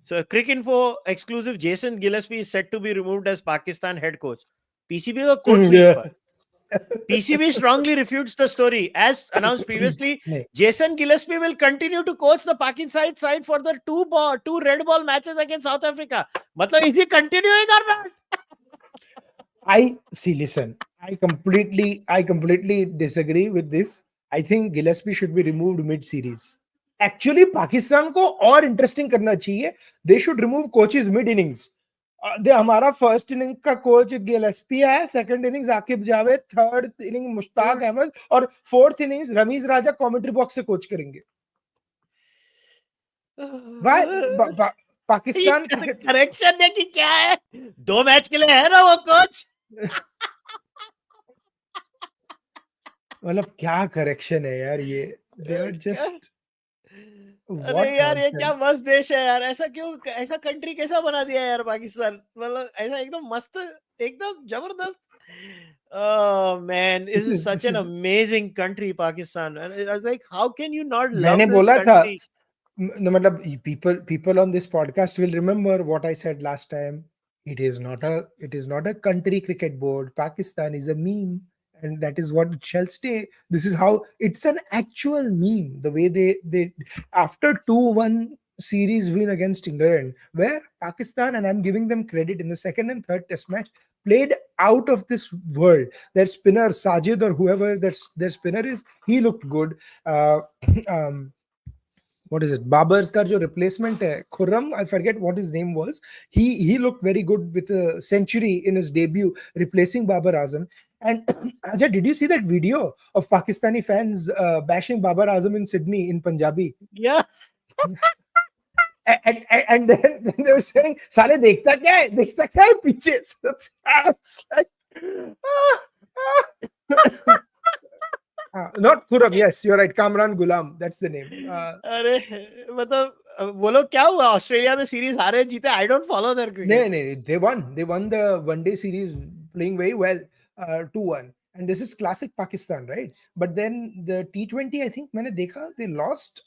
So Cricinfo exclusive, Jason Gillespie is set to be removed as Pakistan head coach. PCB का quote tweet पर. PCB strongly refutes the story. As announced previously, Jason Gillespie will continue to coach the Pakistan side for the two red ball matches against South Africa. मतलब is he continuing or not? Listen, I completely disagree with this. I think Gillespie should be removed mid-series. Actually, Pakistan को और interesting करना चाहिए. They should remove coaches mid-innings. हमारा first inning का coach Gillespie है, second innings Aaqib Javed, third inning Mushtaq Ahmed और fourth innings Rameez Raja commentary box से coach करेंगे. पाकिस्तान करेक्शन है कि क्या है, 2 मैच के लिए है ना वो कोच. मतलब क्या करेक्शन है यार ये. They are just अरे यार ये क्या मस्त देश है यार, ऐसा क्यों, ऐसा कंट्री कैसा बना दिया यार पाकिस्तान, मतलब ऐसा एकदम मस्त, एकदम जबरदस्त. Oh man, this is such an amazing country, Pakistan. And I was like, how can you not love this country? मतलब people on this podcast will remember what I said last time. It is not a country cricket board. Pakistan is a meme, and that is what it shall stay. This is how it's an actual meme. The way they after 2-1 series win against England, where Pakistan, and I'm giving them credit, in the second and third test match played out of this world. Their spinner Sajid or whoever their spinner is, he looked good. What is it? Babar's ka jo replacement hai, Khurram, I forget what his name was. He looked very good with a century in his debut, replacing Babar Azam. And Ajay, did you see that video of Pakistani fans bashing Babar Azam in Sydney in Punjabi? Yeah. And then they were saying, "Sale dekhta kya hai piche?" I was like, not Khurram, yes, you're right, Kamran Gulam, that's the name. अरे मतलब वो लोग क्या हुआ, Australia में series हारे जीते, I don't follow their cricket. No, they won the one-day series playing very well, 2-1. And this is classic Pakistan, right? But then the T20, I think मैंने देखा, they lost.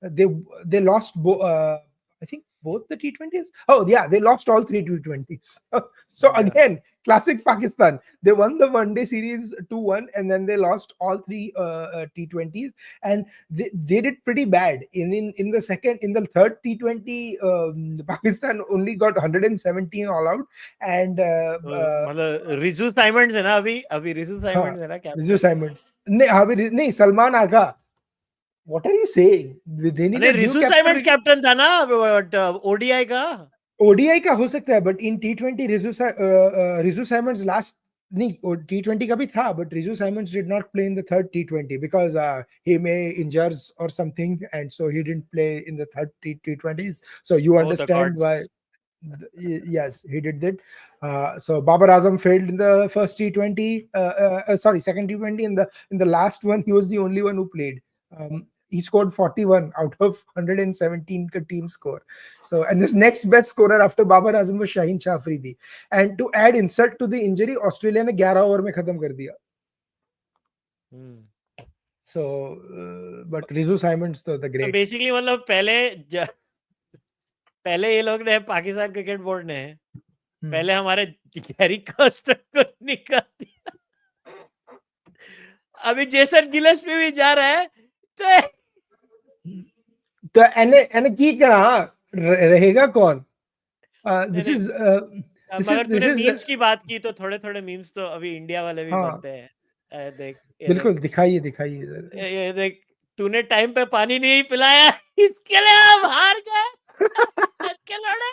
They lost. I think both the T20s. Oh yeah, they lost all 3 T20s. So yeah. Again, classic Pakistan. They won the one-day series 2-1, and then they lost all 3 T20s, and they did pretty bad. In the third T20, Pakistan only got 117 all out, and मतलब Riju Symonds है ना, अभी Riju Symonds है ना, क्या Riju Symonds नहीं सलमान आगा. What are you saying? They need Riju Symonds captain था ना ओडीआई का. ओडीआई का हो सकता है, but in T20 Riju Symonds last नहीं, T20 का भी था, but Rizu Simons did not play in the third T20 because he may injures or something, and so he didn't play in the third T20s. So you understand why. Yes, he did that. So Babar Azam failed in the first T20. Second T20. In the last one, he was the only one who played. He scored 41 out of 117 team score. So, and this next best scorer after Babar Azam was Shaheen Shah Afridi. And to add insult to the injury, Australia ने 11 over में खत्म कर दिया. So, but Rizu Simons तो the great. Basically, मतलब पहले ये लोग ने, पाकिस्तान क्रिकेट बोर्ड ने पहले हमारे गैरी कॉस्टर को निकाल दिया, अभी जेसन गिलेस्पी भी जा रहा है, तो एने की करा रहेगा कौन? दिस इज मगर तूने मीम्स की बात की तो थोड़े थोड़े मीम्स तो अभी इंडिया वाले भी हाँ, बनते हैं। देख बिल्कुल दिखाइए ये देख, तूने टाइम पे पानी नहीं पिलाया, इसके लिए हम हार गए के लड़े,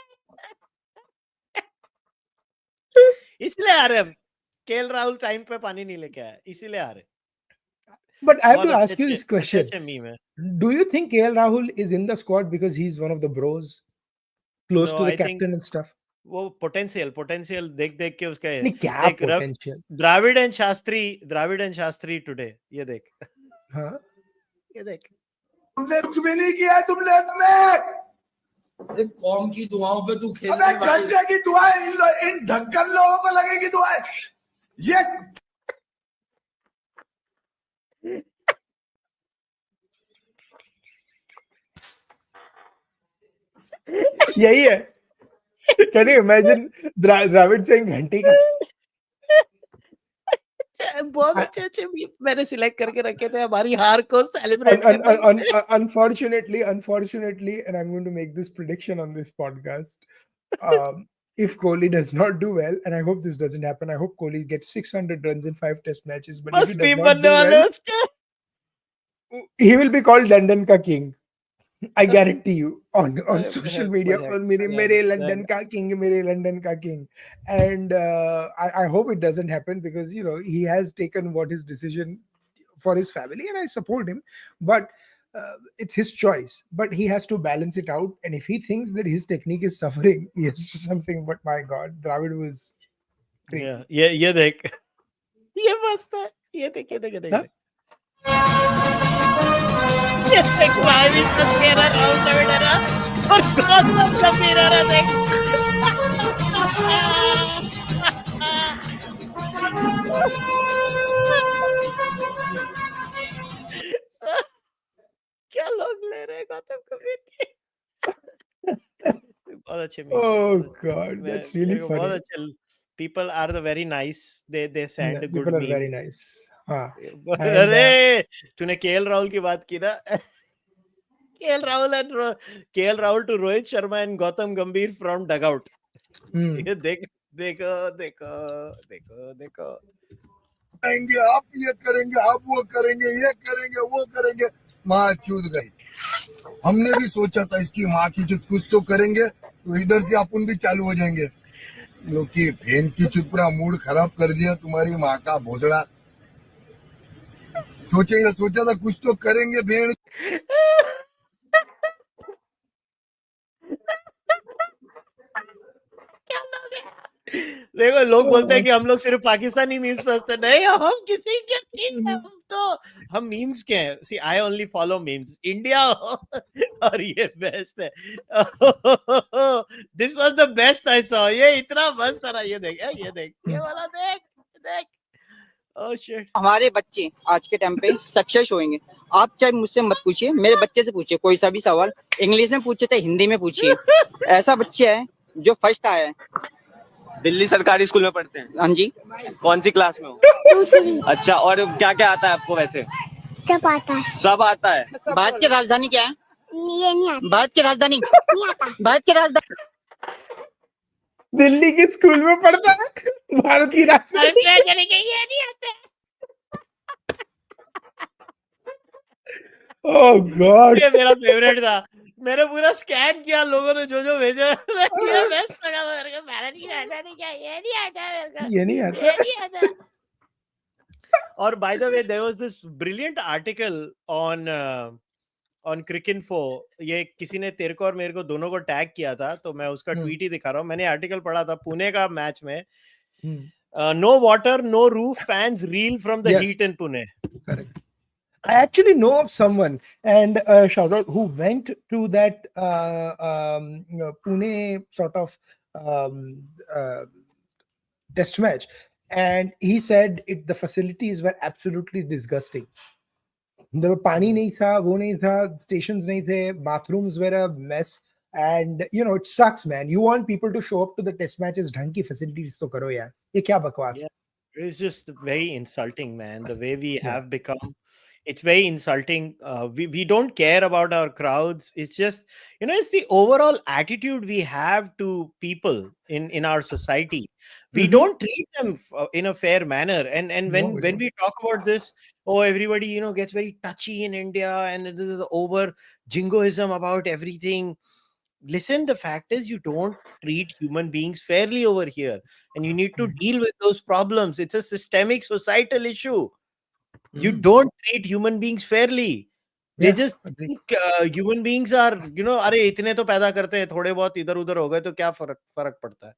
इसलिए हारे हम। केएल राहुल टाइम पे पानी नहीं लेके आया, इसीलिए हारे। But I have बहुत to ask you this question. अच्छे मीम है। Do you think KL Rahul is in the squad because he's one of the bros, close No, to the I think captain and stuff? वो potential देख देख के उसका नहीं, क्या देख potential? Dravid and Shastri today, ये देख, हाँ, ये देख। तुमने कुछ भी नहीं किया है, तुमने इसमें कौम की दुआओं पे तू खेल रहा है। घंटे की दुआएं इन ढक्कन लोगों को लगेगी दुआएं। ये यही है। Can you imagine Dravid saying घंटी का? बहुत अच्छे मीम मैंने सिलेक्ट करके रखे थे हमारी हार को सेलिब्रेट करने। Unfortunately, and I'm going to make this prediction on this podcast. If Kohli does not do well, and I hope this doesn't happen, I hope Kohli gets 600 runs in 5 test matches. But if बस he does meme not बनने do वाले well, उसके। he will be called London ka king. I guarantee you on अरे social हो media. जाएगा, और मेरे हो मेरे जाएगा, London का king, मेरे London का king. And I hope it doesn't happen because you know he has taken what his decision for his family, and I support him. But it's his choice. But he has to balance it out. And if he thinks that his technique is suffering, he has to do something. But my God, Dravid was crazy. ये देख, ये मस्त है, ये देख, ये देख, ये देख, Huh? ये देख, रावी सत्तेरा राहुल द्रविड़ है और गौतम गंभीर है, देख। क्या लोग ले रहे हैं गौतम गंभीर के। बहुत अच्छे meme. Oh God, that's really बहुत funny. अच्छे। People are the very nice. They send good People are very memes. nice. हाँ. अरे तूने केएल राहुल की बात की ना, KL Rahul to Rohit Sharma and Gautam गंभीर from dugout. ये देख, देखो देखो देखो देखो, करेंगे आप, ये करेंगे आप, वो करेंगे, ये करेंगे, वो करेंगे। माँ चूत गई। हमने भी सोचा था इसकी माँ की चुत कुछ तो करेंगे, तो इधर से अपन भी चालू हो जाएंगे। लोग की बहन की चुत पूरा मूड खराब कर दिया तुम्हारी माँ का भोसड़ा। सोचा था कुछ तो करेंगे बहन। देखो लोग बोलते हैं कि हम लोग सिर्फ पाकिस्तानी मीम्स पढ़ते, नहीं हम किसी के नहीं हैं, हम मीम्स के हैं। See I only follow memes India और ये बेस्ट है। This was the best I saw, ये इतना मस्त था, ये देख, ये वाला देख देख। ओह शिट, हमारे बच्चे आज के टाइम पे सक्सेस होंगे। आप चाहे मुझसे मत पूछिए, मेरे बच्चे से पूछिए कोई सा भी सवाल, इंग्लिश में पूछिए चाहे हिंदी में पूछिए। ऐसा बच्चे है जो फर्स्ट आया है। दिल्ली सरकारी स्कूल में पढ़ते हैं? हाँ जी। कौन सी क्लास में हो? अच्छा, और क्या क्या आता है आपको वैसे? सब आता है। सब आता है। भारत की राजधानी क्या है? ये नहीं आता। भारत की राजधानी नहीं आता। भारत की राजधानी दिल्ली के स्कूल में पढ़ता है, भारत की राजधानी। ये नहीं आता। Oh God. ये मेरा फेवरेट था, मैंने पूरा स्कैन किया, लोगों ने जो भेजा, ये बेस्ट लगा मेरे को। भारत की राजधानी क्या, ये नहीं आता मेरे को, ये नहीं आता। ये नहीं आता। और by the way, there was this brilliant article on Cricinfo. ये किसी ने तेरे को और मेरे को दोनों को टैग किया था, तो मैं उसका ट्वीट ही दिखा रहा हूँ। मैंने आर्टिकल पढ़ा था पुणे का मैच में। No water, no roof, fans reel from the heat in Pune. Correct. I actually know of someone, and shout out, who went to that Pune sort of test match, and he said the facilities were absolutely disgusting. There were pani nahi tha, wo nahi tha, stations nahi the, bathrooms were a mess. And it sucks, man. You want people to show up to the test matches, ढंग की facilities तो करो यार. ये क्या बकवास Yeah, it's just very insulting, man. The way we Yeah. have become, it's very insulting. We don't care about our crowds. It's just, it's the overall attitude we have to people in our society. We Mhm. don't treat them in a fair manner. And No, when we when don't. we talk about this, oh, everybody gets very touchy in India, and this is over jingoism about everything. Listen, the fact is you don't treat human beings fairly over here, and you need to deal with those problems. It's a systemic societal issue. You don't treat human beings fairly. They Yeah, just agree. think human beings are, अरे इतने तो पैदा करते हैं, थोड़े बहुत इधर उधर हो गए तो क्या फर्क पड़ता है.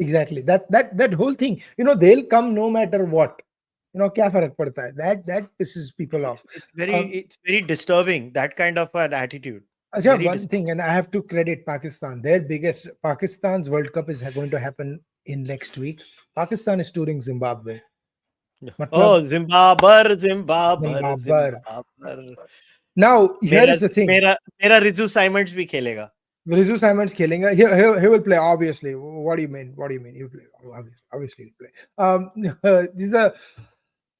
Exactly. That whole thing. They'll come no matter what. क्या फर्क पड़ता है? That pisses people off. It's very disturbing, that kind of an attitude. Acha, Very one thing, and I have to credit Pakistan. Pakistan's World Cup is going to happen in next week. Pakistan is touring Zimbabwe. Oh, Zimbabwe. Zimbabwe. Now, here is the thing. मेरा Riju Symonds भी खेलेगा. Rizu Simons killing. He will play, obviously. What do you mean? He'll play. Obviously he'll play. These are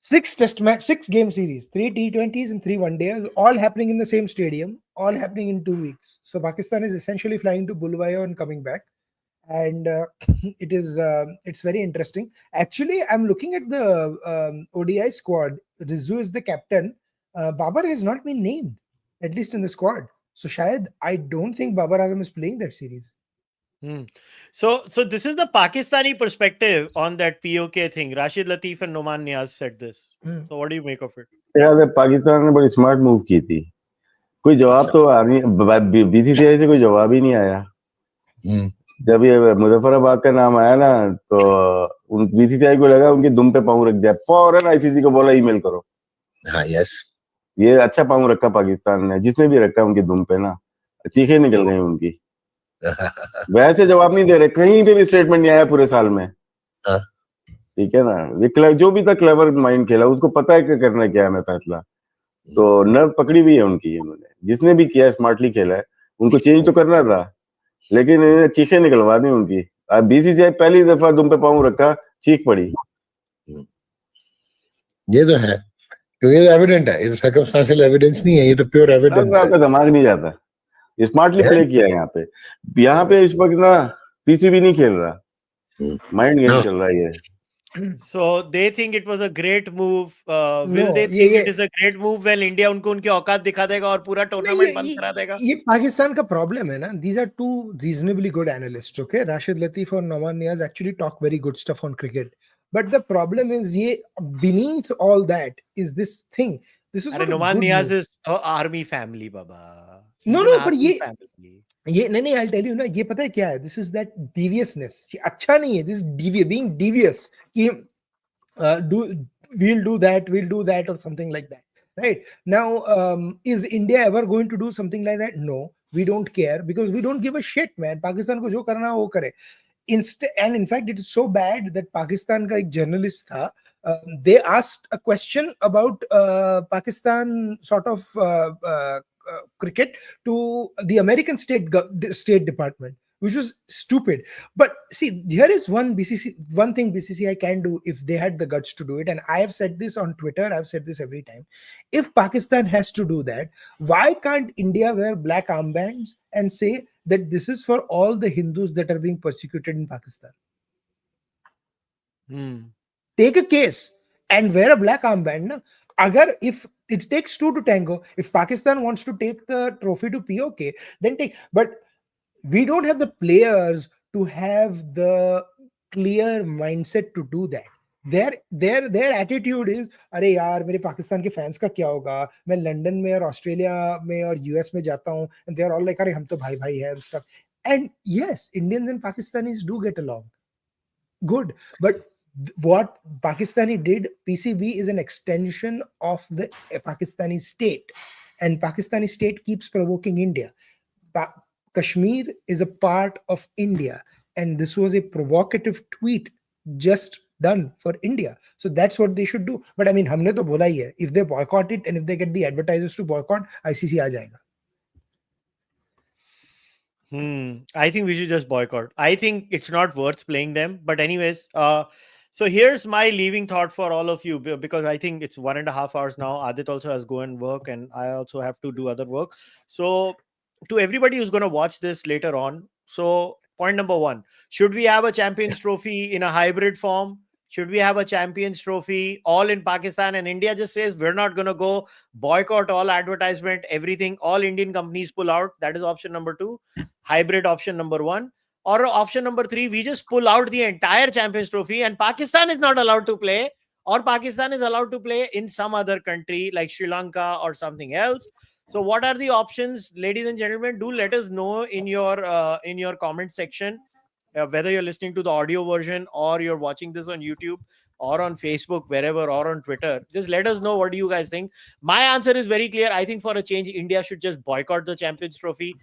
6 game series, 3 T20s and 3 one-days, all happening in the same stadium, all happening in 2 weeks. So Pakistan is essentially flying to Bulawayo and coming back. And it's very interesting. Actually, I'm looking at the ODI squad. Rizu is the captain. Babar has not been named, at least in the squad. So I don't think Babar Azam is playing that series. So this is the Pakistani perspective on that POK thing. Rashid Latif and Noman Niaz said this. So what do you make of it? यार पाकिस्तान ने बड़ी smart move की थी. कोई जवाब तो BCCI से कोई जवाब ही नहीं आया. जब ये मुजफ्फराबाद का नाम आया ना तो बीसीसीआई को लगा उनके दुम पे पाँव रख दिया. फौरन आईसीसी को बोला ईमेल करो. हाँ, यस. ये अच्छा पाँव रखा पाकिस्तान ने, जिसने भी रखा उनके दुम पे ना, चीखें निकल गई उनकी. वैसे जवाब नहीं दे रहे, कहीं पे भी स्टेटमेंट नहीं आया पूरे साल में. ठीक है ना. ये जो भी था क्लेवर माइंड खेला, उसको पता है कि करना क्या है मैं फैसला. तो नर्व पकड़ी हुई है उनकी. उन्होंने जिसने भी किया स्मार्टली खेला है. उनको चेंज तो करना था, लेकिन चीखें निकलवा दी उनकी. बीसीसीआई पहली दफा दुम पे पाँव रखा, चीख पड़ी. ये तो है, क्योंकि ये एविडेंट है. ये तो सर्कमस्टेंशियल एविडेंस नहीं है, ये तो प्योर एविडेंस है. आपका दिमाग नहीं जाता. स्मार्टली प्ले किया है यहाँ पे इस वक्त ना पीसीबी नहीं खेल रहा, माइंड गेम चल रहा है ये. So they think it was a great move. Will they think it is a great move when India उनको उनकी औकात दिखा देगा और पूरा टूर्नामेंट बंद करा देगा? ये पाकिस्तान का प्रॉब्लम है ना. These are two reasonably good analysts. Okay, Rashid Latif और Noman Niaz actually talk very good stuff on cricket. But the problem is, ये beneath all that is this thing. This is not a Noman good Niaz move. is army family, Baba. No, but ये नहीं, I'll tell you ना, ये पता है क्या है? This is that deviousness. ये अच्छा नहीं है. This is being devious. कि we'll do that or something like that. Right? Now, is India ever going to do something like that? No, we don't care, because we don't give a shit, man. Pakistan को जो करना है वो करे. And in fact, it is so bad that Pakistan का एक journalist था. They asked a question about Pakistan sort of cricket to the American State Department, which was stupid. But see, here is one thing BCCI can do if they had the guts to do it. And I have said this on Twitter. I've said this every time. If Pakistan has to do that, why can't India wear black armbands and say that this is for all the Hindus that are being persecuted in Pakistan? Take a case and wear a black armband. Na? If it takes 2 to tango, if Pakistan wants to take the trophy to POK, then take. But we don't have the players to have the clear mindset to do that. Their attitude is, अरे यार मेरे पाकिस्तान के fans का क्या होगा, मैं London में और ऑस्ट्रेलिया में और यूएस में जाता हूँ, and they're all like, अरे हम तो भाई भाई हैं and stuff. And yes, Indians and Pakistanis do get along good, but what Pakistani did, PCB is an extension of the Pakistani state, and Pakistani state keeps provoking India. Kashmir is a part of India, and this was a provocative tweet just done for India. So that's what they should do. But I mean, हमने तो बोला ही है, if they boycott it and if they get the advertisers to boycott, ICC आ जाएगा. I think we should just boycott. I think it's not worth playing them. But anyways, so here's my leaving thought for all of you, because I think it's 1.5 hours now. Adit also has to go and work, and I also have to do other work. So to everybody who's going to watch this later on, so point number one: should we have a Champions Trophy in a hybrid form? Should we have a Champions Trophy all in Pakistan? And India just says we're not going to go, boycott all advertisement, everything, all Indian companies pull out. That is option number two. Hybrid option number one. Or option number three, we just pull out the entire Champions Trophy and Pakistan is not allowed to play, or Pakistan is allowed to play in some other country like Sri Lanka or something else. So what are the options, ladies and gentlemen? Do let us know in your comment section, whether you're listening to the audio version or you're watching this on YouTube or on Facebook, wherever, or on Twitter. Just let us know, what do you guys think? My answer is very clear. I think for a change, India should just boycott the Champions Trophy,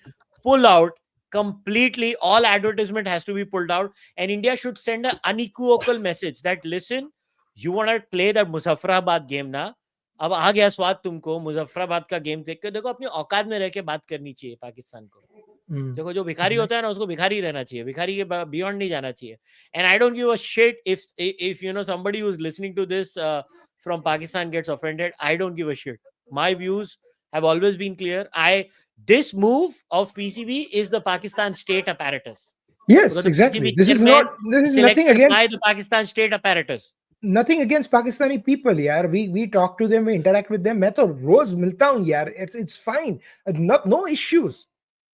pull out completely. All advertisement has to be pulled out, and India should send an unequivocal message that, listen, you want to play that Muzaffarabad game ना, अब आ गया स्वाद तुमको मुजफ्फराबाद का game देख के, देखो अपनी औकात में रह के बात करनी चाहिए पाकिस्तान को. देखो जो भिखारी होता है ना, उसको भिखारी रहना चाहिए, भिखारी के बियॉन्ड नहीं जाना चाहिए. And I don't give a shit if you know somebody who's listening to this from Pakistan gets offended. I don't give a shit. My views have always been clear. This move of PCB is the Pakistan state apparatus. Yes, Because the exactly. PCB This is chairman not. This is selected nothing by against. the Pakistan state apparatus. Nothing against Pakistani people, yaar. We talk to them, we interact with them. मैं तो रोज मिलता हूँ, यार. It's fine. No issues.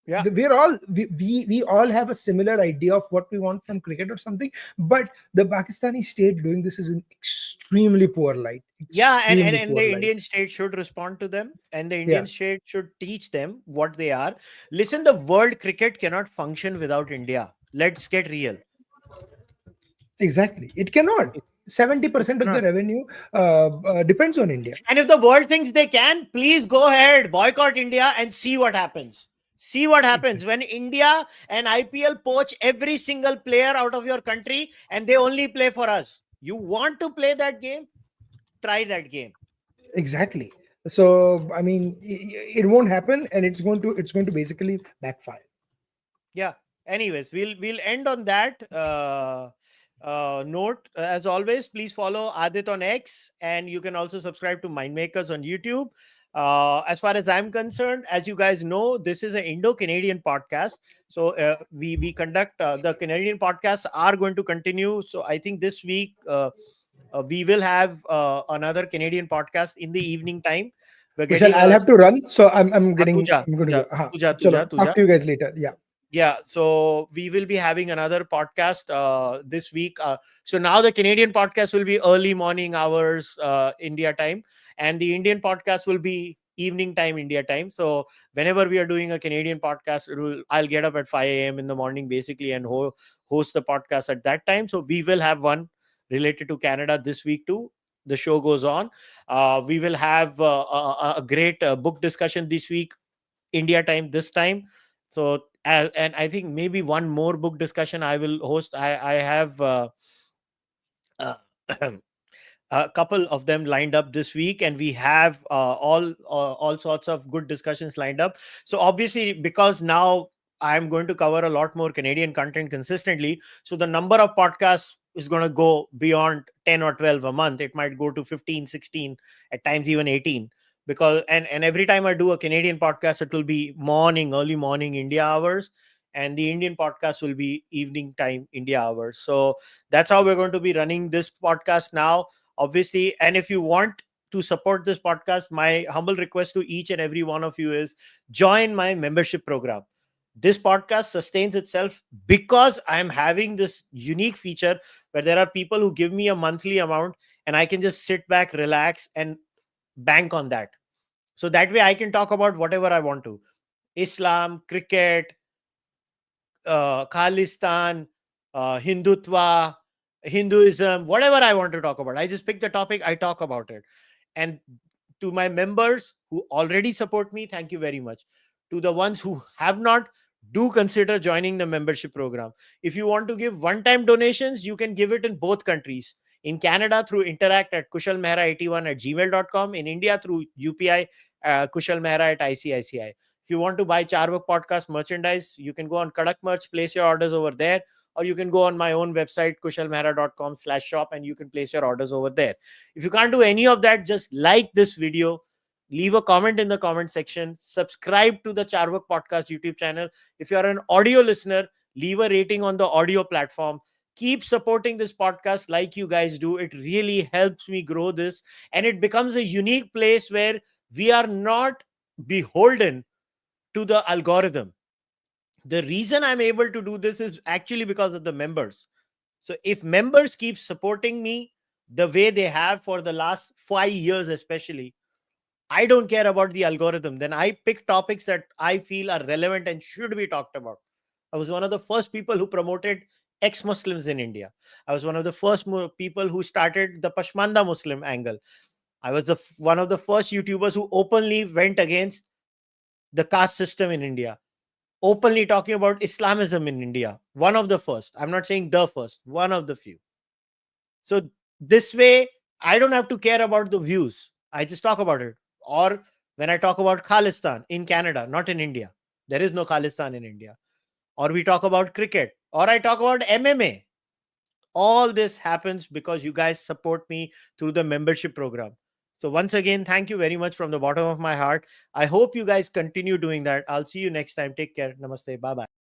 Yeah. We're all we all have a similar idea of what we want from cricket or something. But the Pakistani state doing this is an extremely poor light. Yeah, and Extremely poor the light. Indian state should respond to them, and the Indian state should teach them what they are. Listen, the world cricket cannot function without India. Let's get real. Exactly. It cannot. 70% of the revenue depends on India. And if the world thinks they can, please go ahead, boycott India and see what happens. See what happens when India and IPL poach every single player out of your country and they only play for us. You want to play that game? Try that game. Exactly. So I mean, it won't happen, and it's going to basically backfire. Yeah. Anyways, we'll end on that note. As always, please follow Adit on X, and you can also subscribe to Mindmakers on YouTube. As far as I'm concerned, as you guys know, this is an Indo-Canadian podcast. So we conduct the Canadian podcasts are going to continue. So I think this week we will have another Canadian podcast in the evening time. Kushal, I'll have to run, so I'm going to go. Tuja. Talk to you guys later. Yeah, so we will be having another podcast this week. So now the Canadian podcast will be early morning hours India time, and the Indian podcast will be evening time India time. So whenever we are doing a Canadian podcast, I'll get up at 5 a.m. in the morning basically and host the podcast at that time. So we will have one related to Canada this week too. The show goes on. We will have a great book discussion this week, India time this time. So and I think maybe one more book discussion I will host. I have a couple of them lined up this week, and we have all sorts of good discussions lined up. So obviously, because now I'm going to cover a lot more Canadian content consistently, so the number of podcasts is going to go beyond 10 or 12 a month. It might go to 15, 16, at times even 18. Because and every time I do a Canadian podcast, it will be early morning India hours, and the Indian podcast will be evening time India hours. So that's how we're going to be running this podcast now, obviously. And if you want to support this podcast, my humble request to each and every one of you is join my membership program. This podcast sustains itself because I'm having this unique feature where there are people who give me a monthly amount, and I can just sit back, relax, and bank on that. So that way I can talk about whatever I want to. Islam, cricket, Khalistan, Hindutva, Hinduism, whatever I want to talk about. I just pick the topic, I talk about it. And to my members who already support me, thank you very much. To the ones who have not, do consider joining the membership program. If you want to give one-time donations, you can give it in both countries. In Canada, through interact at kushalmehra81@gmail.com. In India, through UPI, kushalmehra@icici. If you want to buy Cārvāka podcast merchandise, you can go on Kadak Merch, place your orders over there, or you can go on my own website, kushalmehra.com/shop, and you can place your orders over there. If you can't do any of that, just like this video, leave a comment in the comment section, subscribe to the Cārvāka podcast YouTube channel. If you're an audio listener, leave a rating on the audio platform. Keep supporting this podcast like you guys do. It really helps me grow this, and it becomes a unique place where we are not beholden to the algorithm. The reason I'm able to do this is actually because of the members. So if members keep supporting me the way they have for the last 5 years, especially, I don't care about the algorithm. Then I pick topics that I feel are relevant and should be talked about. I was one of the first people who promoted ex-Muslims in India. I was one of the first people who started the Pashmanda Muslim angle. I was one of the first YouTubers who openly went against the caste system in India, openly talking about Islamism in India. One of the first. I'm not saying the first, one of the few. So this way, I don't have to care about the views. I just talk about it. Or when I talk about Khalistan in Canada, not in India. There is no Khalistan in India. Or we talk about cricket. Or I talk about MMA. All this happens because you guys support me through the membership program. So once again, thank you very much from the bottom of my heart. I hope you guys continue doing that. I'll see you next time. Take care. Namaste. Bye-bye.